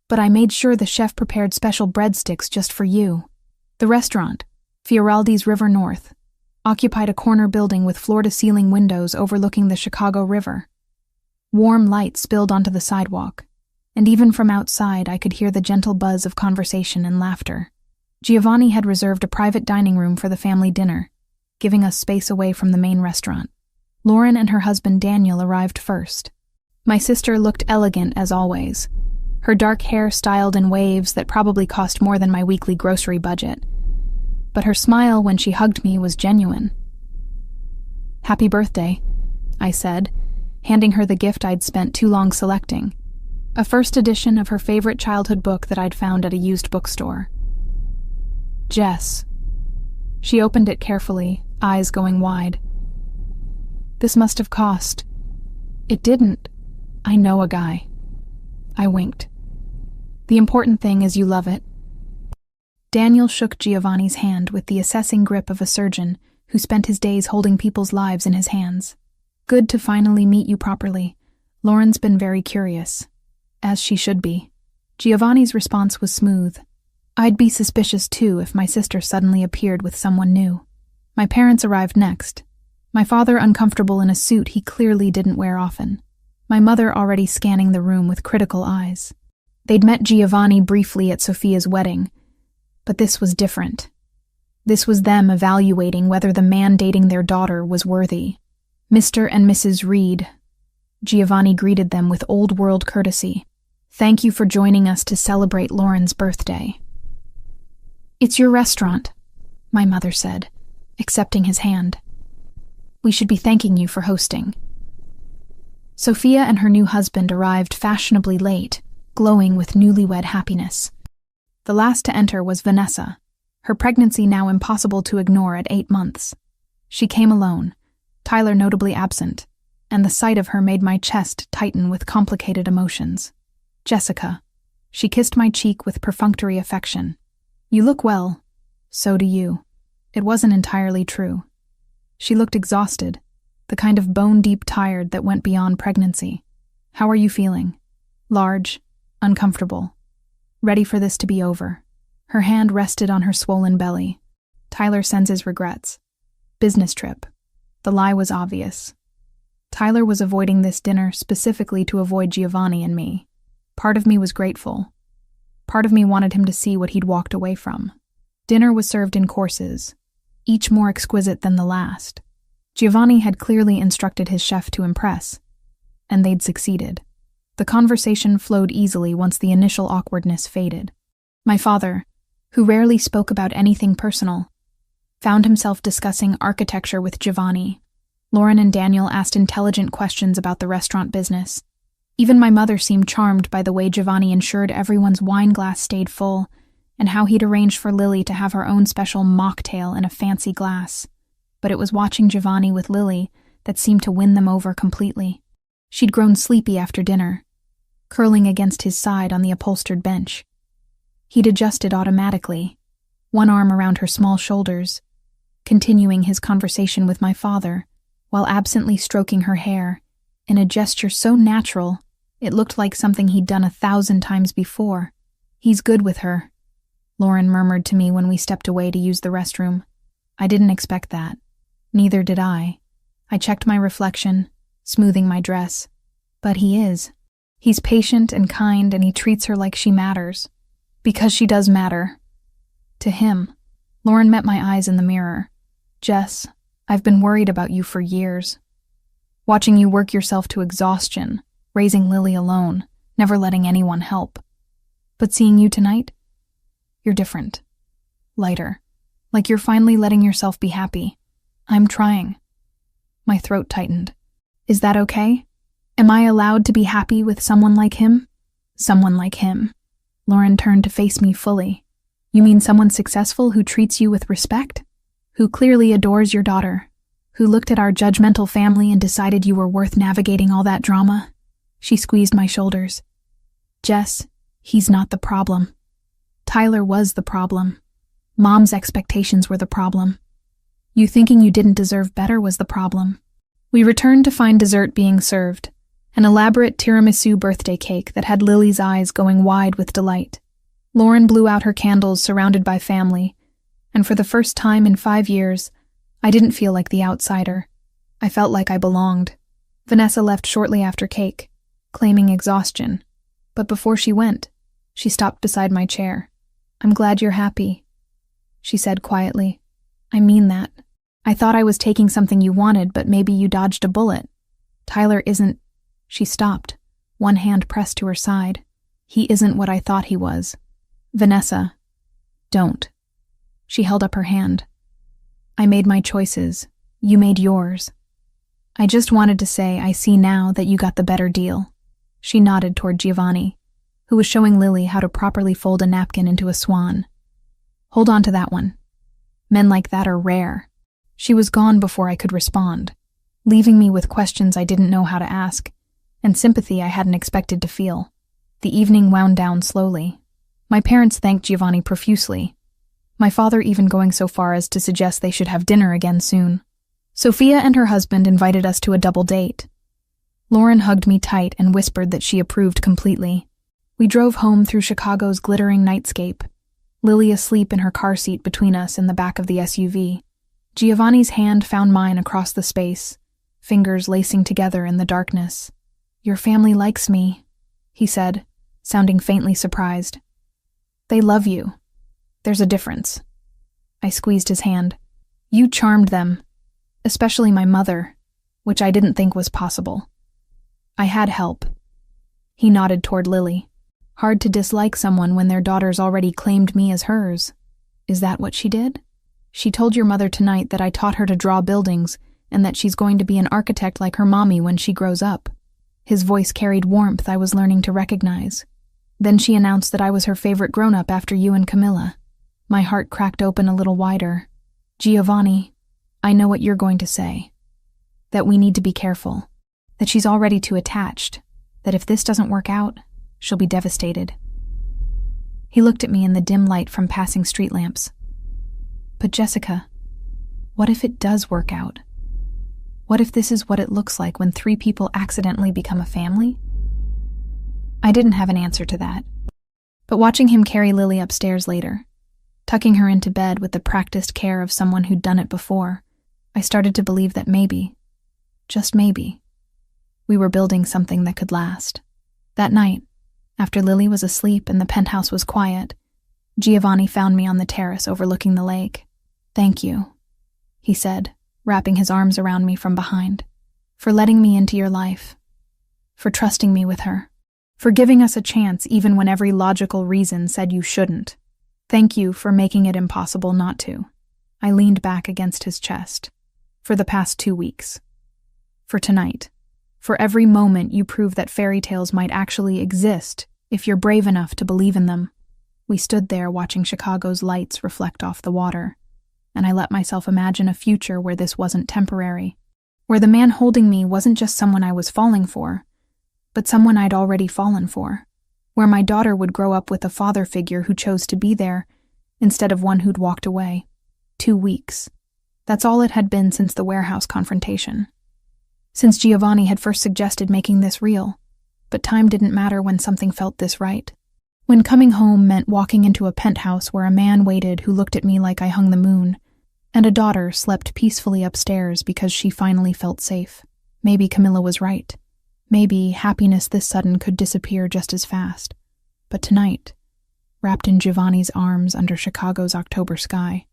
"But I made sure the chef prepared special breadsticks just for you." The restaurant, Fioraldi's River North, occupied a corner building with floor-to-ceiling windows overlooking the Chicago River. Warm light spilled onto the sidewalk, and even from outside I could hear the gentle buzz of conversation and laughter. Giovanni had reserved a private dining room for the family dinner, giving us space away from the main restaurant. Lauren and her husband Daniel arrived first. My sister looked elegant as always, her dark hair styled in waves that probably cost more than my weekly grocery budget. But her smile when she hugged me was genuine. "Happy birthday," I said, handing her the gift I'd spent too long selecting, a first edition of her favorite childhood book that I'd found at a used bookstore. "Jess." She opened it carefully, eyes going wide. "This must have cost." "It didn't. I know a guy." I winked. "The important thing is you love it." Daniel shook Giovanni's hand with the assessing grip of a surgeon who spent his days holding people's lives in his hands. "Good to finally meet you properly. Lauren's been very curious." As she should be. Giovanni's response was smooth. I'd be suspicious too if my sister suddenly appeared with someone new. My parents arrived next. My father uncomfortable in a suit he clearly didn't wear often. My mother already scanning the room with critical eyes. They'd met Giovanni briefly at Sophia's wedding, but this was different. This was them evaluating whether the man dating their daughter was worthy. "Mr. and Mrs. Reed." Giovanni greeted them with old-world courtesy. "Thank you for joining us to celebrate Lauren's birthday." "It's your restaurant," my mother said, accepting his hand. "We should be thanking you for hosting." Sophia and her new husband arrived fashionably late, glowing with newlywed happiness. The last to enter was Vanessa, her pregnancy now impossible to ignore at 8 months. She came alone, Tyler notably absent, and the sight of her made my chest tighten with complicated emotions. "Jessica." She kissed my cheek with perfunctory affection. "You look well." "So do you." It wasn't entirely true. She looked exhausted, the kind of bone-deep tired that went beyond pregnancy. "How are you feeling?" "Large, uncomfortable. Ready for this to be over." Her hand rested on her swollen belly. "Tyler sends his regrets. Business trip." The lie was obvious. Tyler was avoiding this dinner specifically to avoid Giovanni and me. Part of me was grateful. Part of me wanted him to see what he'd walked away from. Dinner was served in courses, each more exquisite than the last. Giovanni had clearly instructed his chef to impress, and they'd succeeded. The conversation flowed easily once the initial awkwardness faded. My father, who rarely spoke about anything personal, found himself discussing architecture with Giovanni. Lauren and Daniel asked intelligent questions about the restaurant business. Even my mother seemed charmed by the way Giovanni ensured everyone's wine glass stayed full, and how he'd arranged for Lily to have her own special mocktail in a fancy glass. But it was watching Giovanni with Lily that seemed to win them over completely. She'd grown sleepy after dinner, curling against his side on the upholstered bench. He'd adjusted automatically, one arm around her small shoulders, continuing his conversation with my father, while absently stroking her hair, in a gesture so natural it looked like something he'd done 1,000 times before. "He's good with her," Lauren murmured to me when we stepped away to use the restroom. I didn't expect that. Neither did I. I checked my reflection, smoothing my dress. But he is. He's patient and kind, and he treats her like she matters. Because she does matter. To him. Lauren met my eyes in the mirror. "Jess, I've been worried about you for years. Watching you work yourself to exhaustion, raising Lily alone, never letting anyone help. But seeing you tonight, you're different. Lighter. Like you're finally letting yourself be happy. I'm trying." My throat tightened. "Is that okay? Am I allowed to be happy with someone like him?" "Someone like him." Lauren turned to face me fully. "You mean someone successful who treats you with respect? Who clearly adores your daughter? Who looked at our judgmental family and decided you were worth navigating all that drama?" She squeezed my shoulders. "Jess, he's not the problem. Tyler was the problem. Mom's expectations were the problem. You thinking you didn't deserve better was the problem." We returned to find dessert being served, an elaborate tiramisu birthday cake that had Lily's eyes going wide with delight. Lauren blew out her candles surrounded by family, and for the first time in 5 years, I didn't feel like the outsider. I felt like I belonged. Vanessa left shortly after cake, claiming exhaustion, but before she went, she stopped beside my chair. "I'm glad you're happy," she said quietly. "I mean that. I thought I was taking something you wanted, but maybe you dodged a bullet. Tyler isn't—" She stopped, one hand pressed to her side. "He isn't what I thought he was. Vanessa, don't." She held up her hand. "I made my choices. You made yours. I just wanted to say I see now that you got the better deal. She nodded toward Giovanni, who was showing Lily how to properly fold a napkin into a swan. Hold on to that one. Men like that are rare. She was gone before I could respond, leaving me with questions I didn't know how to ask, and sympathy I hadn't expected to feel. The evening wound down slowly. My parents thanked Giovanni profusely, my father even going so far as to suggest they should have dinner again soon. Sophia and her husband invited us to a double date. Lauren hugged me tight and whispered that she approved completely. We drove home through Chicago's glittering nightscape, Lily asleep in her car seat between us in the back of the SUV. Giovanni's hand found mine across the space, fingers lacing together in the darkness. "Your family likes me," he said, sounding faintly surprised. "They love you. There's a difference." I squeezed his hand. "You charmed them, especially my mother, which I didn't think was possible. I had help." He nodded toward Lily. "Hard to dislike someone when their daughter's already claimed me as hers. Is that what she did? She told your mother tonight that I taught her to draw buildings and that she's going to be an architect like her mommy when she grows up." His voice carried warmth I was learning to recognize. "Then she announced that I was her favorite grown-up after you and Camilla." My heart cracked open a little wider. "Giovanni, I know what you're going to say. That we need to be careful. That she's already too attached. That if this doesn't work out, she'll be devastated." He looked at me in the dim light from passing street lamps. "But Jessica, what if it does work out? What if this is what it looks like when 3 people accidentally become a family?" I didn't have an answer to that. But watching him carry Lily upstairs later, tucking her into bed with the practiced care of someone who'd done it before, I started to believe that maybe, just maybe, we were building something that could last. That night, after Lily was asleep and the penthouse was quiet, Giovanni found me on the terrace overlooking the lake. "Thank you," he said, wrapping his arms around me from behind, "for letting me into your life, for trusting me with her, for giving us a chance even when every logical reason said you shouldn't. Thank you for making it impossible not to." I leaned back against his chest. "For the past 2 weeks. For tonight. For every moment you prove that fairy tales might actually exist if you're brave enough to believe in them." We stood there watching Chicago's lights reflect off the water, and I let myself imagine a future where this wasn't temporary, where the man holding me wasn't just someone I was falling for, but someone I'd already fallen for, where my daughter would grow up with a father figure who chose to be there instead of one who'd walked away. 2 weeks. That's all it had been since the warehouse confrontation. Since Giovanni had first suggested making this real, but time didn't matter when something felt this right. When coming home meant walking into a penthouse where a man waited who looked at me like I hung the moon, and a daughter slept peacefully upstairs because she finally felt safe. Maybe Camilla was right. Maybe happiness this sudden could disappear just as fast. But tonight, wrapped in Giovanni's arms under Chicago's October sky,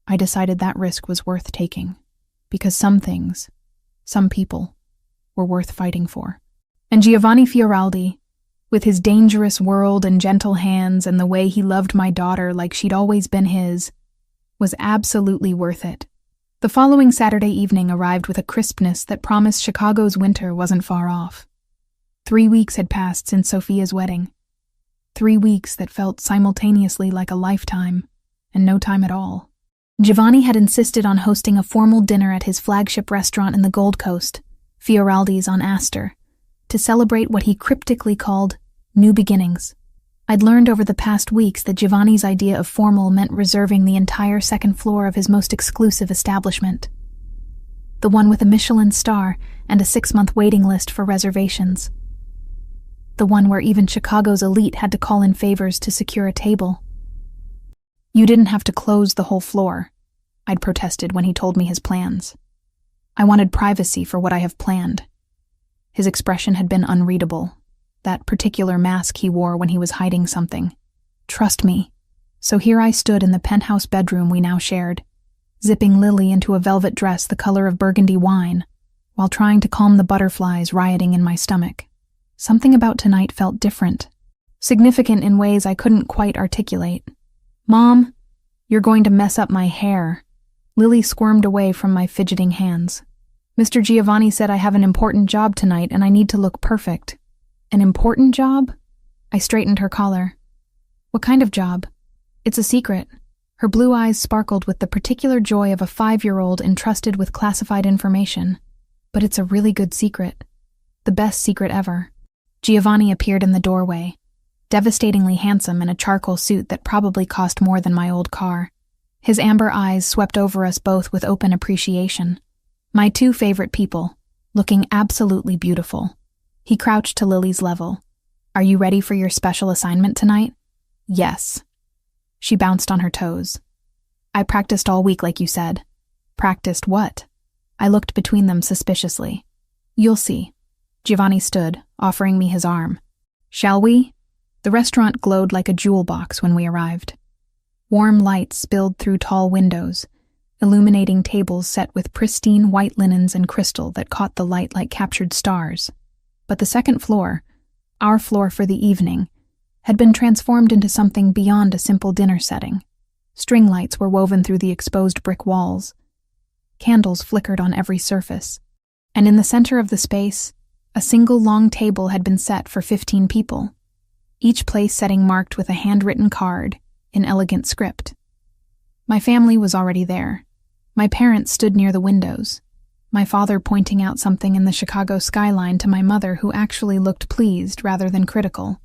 I decided that risk was worth taking, because some things, some people, were worth fighting for. And Giovanni Fioraldi, with his dangerous world and gentle hands and the way he loved my daughter like she'd always been his, was absolutely worth it. The following Saturday evening arrived with a crispness that promised Chicago's winter wasn't far off. 3 weeks had passed since Sophia's wedding. 3 weeks that felt simultaneously like a lifetime and no time at all. Giovanni had insisted on hosting a formal dinner at his flagship restaurant in the Gold Coast, Fioraldi's on Astor, to celebrate what he cryptically called new beginnings. I'd learned over the past weeks that Giovanni's idea of formal meant reserving the entire second floor of his most exclusive establishment. The one with a Michelin star and a 6-month waiting list for reservations. The one where even Chicago's elite had to call in favors to secure a table. "You didn't have to close the whole floor," I'd protested when he told me his plans. "I wanted privacy for what I have planned." His expression had been unreadable. That particular mask he wore when he was hiding something. Trust me. So here I stood in the penthouse bedroom we now shared, zipping Lily into a velvet dress the color of burgundy wine, while trying to calm the butterflies rioting in my stomach. Something about tonight felt different, significant in ways I couldn't quite articulate. "Mom, you're going to mess up my hair." Lily squirmed away from my fidgeting hands. Mr. Giovanni said I have an important job tonight and I need to look perfect. An important job? I straightened her collar. What kind of job? It's a secret. Her blue eyes sparkled with the particular joy of a 5-year-old entrusted with classified information. But it's a really good secret. The best secret ever. Giovanni appeared in the doorway, devastatingly handsome in a charcoal suit that probably cost more than my old car. His amber eyes swept over us both with open appreciation. My two favorite people, looking absolutely beautiful. He crouched to Lily's level. Are you ready for your special assignment tonight? Yes. She bounced on her toes. I practiced all week like you said. Practiced what? I looked between them suspiciously. You'll see. Giovanni stood, offering me his arm. Shall we? The restaurant glowed like a jewel box when we arrived. Warm lights spilled through tall windows, illuminating tables set with pristine white linens and crystal that caught the light like captured stars. But the second floor, our floor for the evening, had been transformed into something beyond a simple dinner setting. String lights were woven through the exposed brick walls. Candles flickered on every surface. And in the center of the space, a single long table had been set for 15 people, each place setting marked with a handwritten card in elegant script. My family was already there. My parents stood near the windows, my father pointing out something in the Chicago skyline to my mother, who actually looked pleased rather than critical.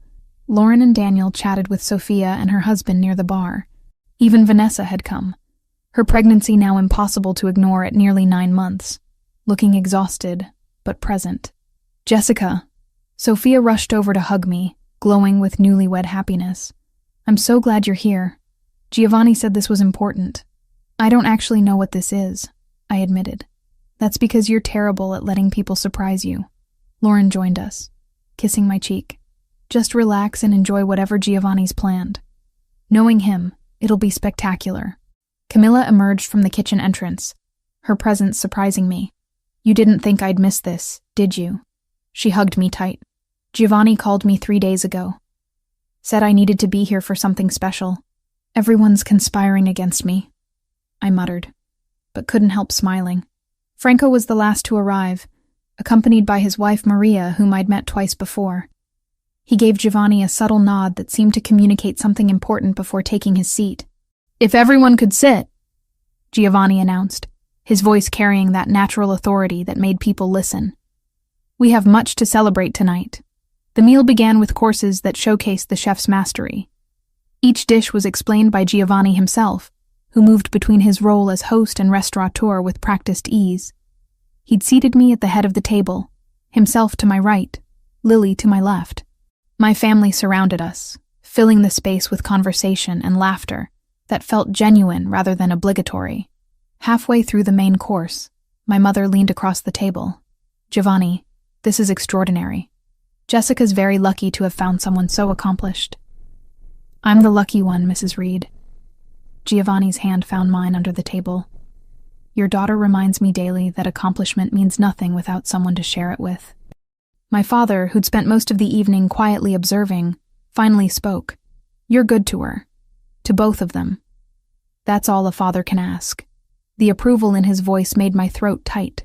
Lauren and Daniel chatted with Sophia and her husband near the bar. Even Vanessa had come, her pregnancy now impossible to ignore at nearly 9 months, looking exhausted but present. Jessica. Sophia rushed over to hug me, glowing with newlywed happiness. I'm so glad you're here. Giovanni said this was important. I don't actually know what this is, I admitted. That's because you're terrible at letting people surprise you. Lauren joined us, kissing my cheek. Just relax and enjoy whatever Giovanni's planned. Knowing him, it'll be spectacular. Camilla emerged from the kitchen entrance, her presence surprising me. You didn't think I'd miss this, did you? She hugged me tight. Giovanni called me 3 days ago. Said I needed to be here for something special. Everyone's conspiring against me, I muttered, but couldn't help smiling. Franco was the last to arrive, accompanied by his wife Maria, whom I'd met twice before. He gave Giovanni a subtle nod that seemed to communicate something important before taking his seat. If everyone could sit, Giovanni announced, his voice carrying that natural authority that made people listen. We have much to celebrate tonight. The meal began with courses that showcased the chef's mastery. Each dish was explained by Giovanni himself, who moved between his role as host and restaurateur with practiced ease. He'd seated me at the head of the table, himself to my right, Lily to my left. My family surrounded us, filling the space with conversation and laughter that felt genuine rather than obligatory. Halfway through the main course, my mother leaned across the table. Giovanni, this is extraordinary. Jessica's very lucky to have found someone so accomplished. I'm the lucky one, Mrs. Reed. Giovanni's hand found mine under the table. Your daughter reminds me daily that accomplishment means nothing without someone to share it with. My father, who'd spent most of the evening quietly observing, finally spoke. You're good to her. To both of them. That's all a father can ask. The approval in his voice made my throat tight.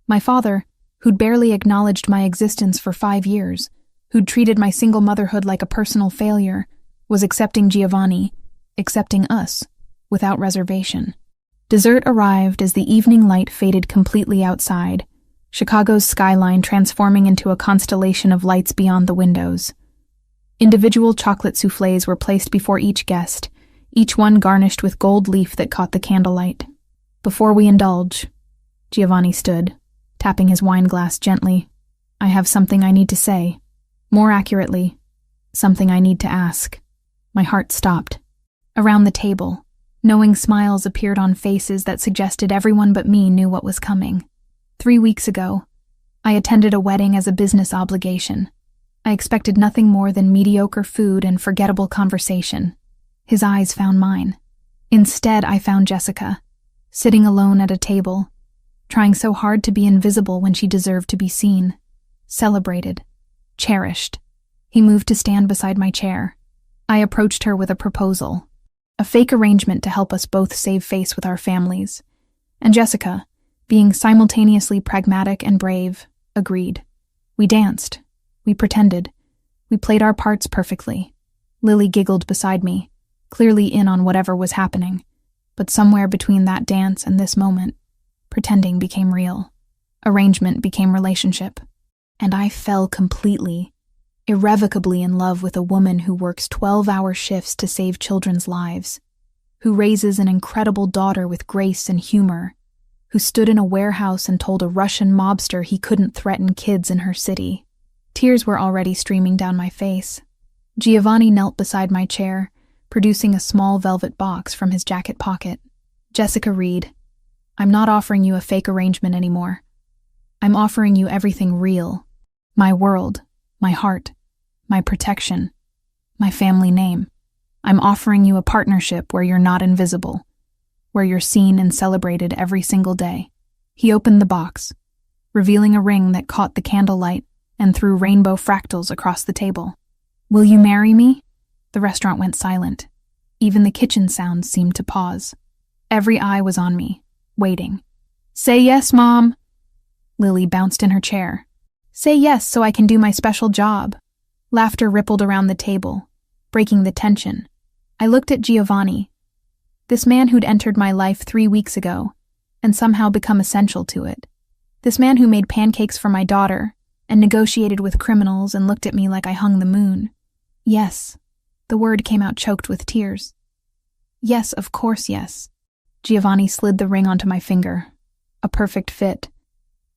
My father, who'd barely acknowledged my existence for 5 years, who'd treated my single motherhood like a personal failure, was accepting Giovanni, accepting us, without reservation. Dessert arrived as the evening light faded completely outside, Chicago's skyline transforming into a constellation of lights beyond the windows. Individual chocolate soufflés were placed before each guest, each one garnished with gold leaf that caught the candlelight. Before we indulge, Giovanni stood, tapping his wine glass gently. I have something I need to say. More accurately, something I need to ask. My heart stopped. Around the table, knowing smiles appeared on faces that suggested everyone but me knew what was coming. 3 weeks ago, I attended a wedding as a business obligation. I expected nothing more than mediocre food and forgettable conversation. His eyes found mine. Instead, I found Jessica, sitting alone at a table, trying so hard to be invisible when she deserved to be seen, celebrated, cherished. He moved to stand beside my chair. I approached her with a proposal, a fake arrangement to help us both save face with our families. And Jessica, Being simultaneously pragmatic and brave, agreed. We danced. We pretended. We played our parts perfectly. Lily giggled beside me, clearly in on whatever was happening. But somewhere between that dance and this moment, pretending became real. Arrangement became relationship. And I fell completely, irrevocably in love with a woman who works 12-hour shifts to save children's lives, who raises an incredible daughter with grace and humor, who stood in a warehouse and told a Russian mobster he couldn't threaten kids in her city. Tears were already streaming down my face. Giovanni knelt beside my chair, producing a small velvet box from his jacket pocket. Jessica Reed, I'm not offering you a fake arrangement anymore. I'm offering you everything real. My world, my heart, my protection, my family name. I'm offering you a partnership where you're not invisible, where you're seen and celebrated every single day. He opened the box, revealing a ring that caught the candlelight and threw rainbow fractals across the table. Will you marry me? The restaurant went silent. Even the kitchen sounds seemed to pause. Every eye was on me, waiting. Say yes, Mom. Lily bounced in her chair. Say yes so I can do my special job. Laughter rippled around the table, breaking the tension. I looked at Giovanni, this man who'd entered my life 3 weeks ago and somehow become essential to it. This man who made pancakes for my daughter and negotiated with criminals and looked at me like I hung the moon. Yes. The word came out choked with tears. Yes, of course, yes. Giovanni slid the ring onto my finger, a perfect fit,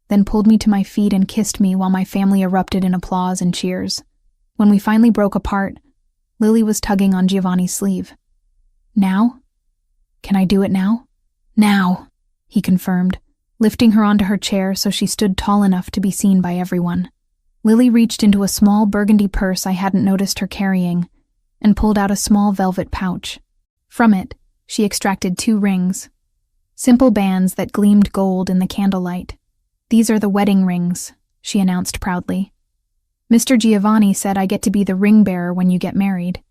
then pulled me to my feet and kissed me while my family erupted in applause and cheers. When we finally broke apart, Lily was tugging on Giovanni's sleeve. Now? Can I do it now? Now, he confirmed, lifting her onto her chair so she stood tall enough to be seen by everyone. Lily reached into a small burgundy purse I hadn't noticed her carrying and pulled out a small velvet pouch. From it, she extracted 2 rings, simple bands that gleamed gold in the candlelight. These are the wedding rings, she announced proudly. Mr. Giovanni said I get to be the ring bearer when you get married,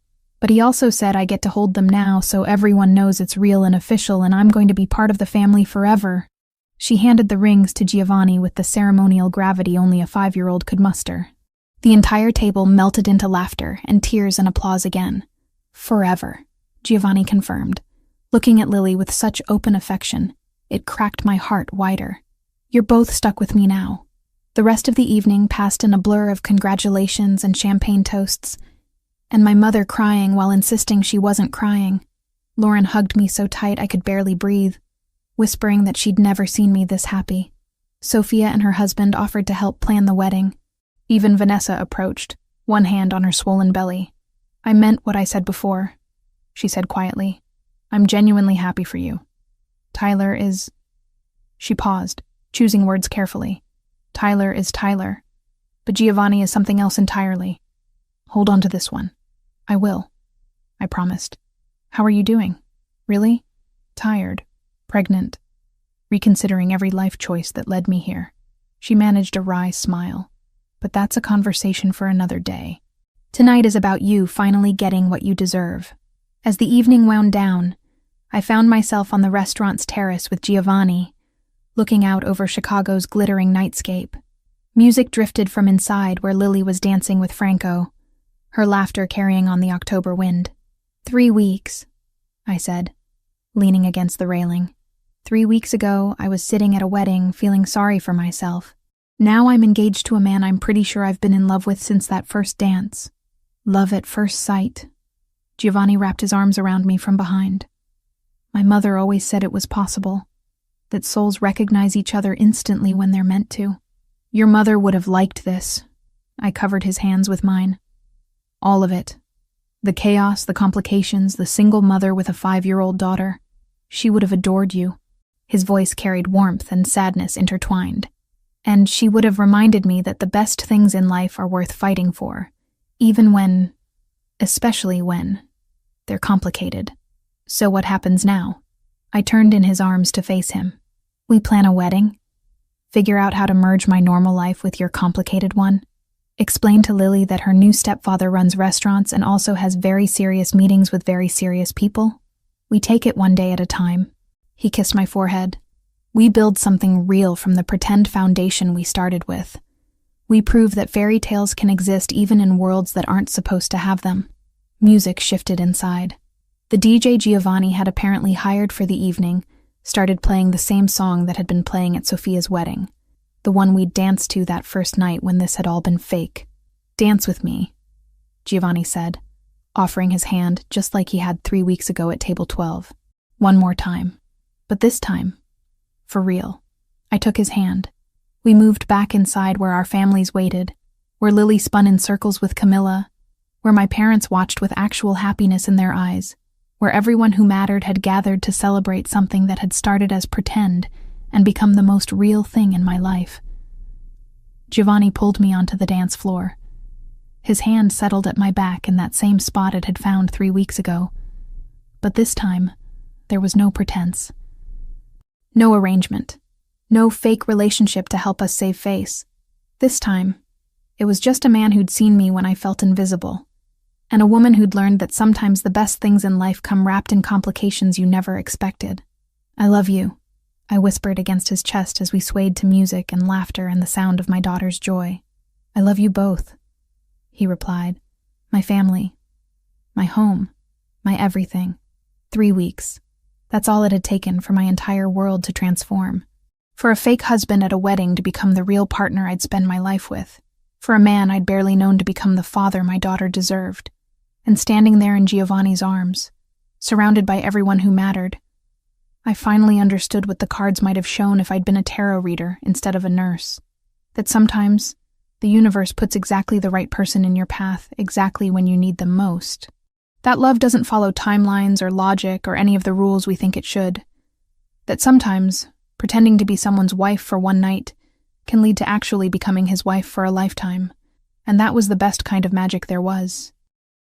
but he also said I get to hold them now so everyone knows it's real and official and I'm going to be part of the family forever. She handed the rings to Giovanni with the ceremonial gravity only a 5-year-old could muster. The entire table melted into laughter and tears and applause again. Forever, Giovanni confirmed, looking at Lily with such open affection, it cracked my heart wider. You're both stuck with me now. The rest of the evening passed in a blur of congratulations and champagne toasts, and my mother crying while insisting she wasn't crying. Lauren hugged me so tight I could barely breathe, whispering that she'd never seen me this happy. Sophia and her husband offered to help plan the wedding. Even Vanessa approached, one hand on her swollen belly. I meant what I said before, she said quietly. I'm genuinely happy for you. Tyler is... She paused, choosing words carefully. Tyler is Tyler, but Giovanni is something else entirely. Hold on to this one. I will. I promised. How are you doing? Really? Tired. Pregnant. Reconsidering every life choice that led me here. She managed a wry smile. But that's a conversation for another day. Tonight is about you finally getting what you deserve. As the evening wound down, I found myself on the restaurant's terrace with Giovanni, looking out over Chicago's glittering nightscape. Music drifted from inside where Lily was dancing with Franco, her laughter carrying on the October wind. 3 weeks, I said, leaning against the railing. 3 weeks ago, I was sitting at a wedding feeling sorry for myself. Now I'm engaged to a man I'm pretty sure I've been in love with since that first dance. Love at first sight. Giovanni wrapped his arms around me from behind. My mother always said it was possible, that souls recognize each other instantly when they're meant to. Your mother would have liked this. I covered his hands with mine. All of it. The chaos, the complications, the single mother with a 5-year-old daughter. She would have adored you. His voice carried warmth and sadness intertwined. And she would have reminded me that the best things in life are worth fighting for, even when, especially when, they're complicated. So what happens now? I turned in his arms to face him. We plan a wedding? Figure out how to merge my normal life with your complicated one? Explain to Lily that her new stepfather runs restaurants and also has very serious meetings with very serious people? We take it one day at a time. He kissed my forehead. We build something real from the pretend foundation we started with. We prove that fairy tales can exist even in worlds that aren't supposed to have them. Music shifted inside. The DJ Giovanni had apparently hired for the evening started playing the same song that had been playing at Sophia's wedding, the one we'd danced to that first night when this had all been fake. "Dance with me," Giovanni said, offering his hand just like he had 3 weeks ago at table 12. One more time. But this time, for real. I took his hand. We moved back inside where our families waited, where Lily spun in circles with Camilla, where my parents watched with actual happiness in their eyes, where everyone who mattered had gathered to celebrate something that had started as pretend and become the most real thing in my life. Giovanni pulled me onto the dance floor. His hand settled at my back in that same spot it had found 3 weeks ago. But this time, there was no pretense. No arrangement. No fake relationship to help us save face. This time, it was just a man who'd seen me when I felt invisible, and a woman who'd learned that sometimes the best things in life come wrapped in complications you never expected. "I love you," I whispered against his chest as we swayed to music and laughter and the sound of my daughter's joy. "I love you both," he replied. "My family, my home, my everything." 3 weeks. That's all it had taken for my entire world to transform. For a fake husband at a wedding to become the real partner I'd spend my life with. For a man I'd barely known to become the father my daughter deserved. And standing there in Giovanni's arms, surrounded by everyone who mattered, I finally understood what the cards might have shown if I'd been a tarot reader instead of a nurse. That sometimes, the universe puts exactly the right person in your path exactly when you need them most. That love doesn't follow timelines or logic or any of the rules we think it should. That sometimes, pretending to be someone's wife for one night can lead to actually becoming his wife for a lifetime. And that was the best kind of magic there was.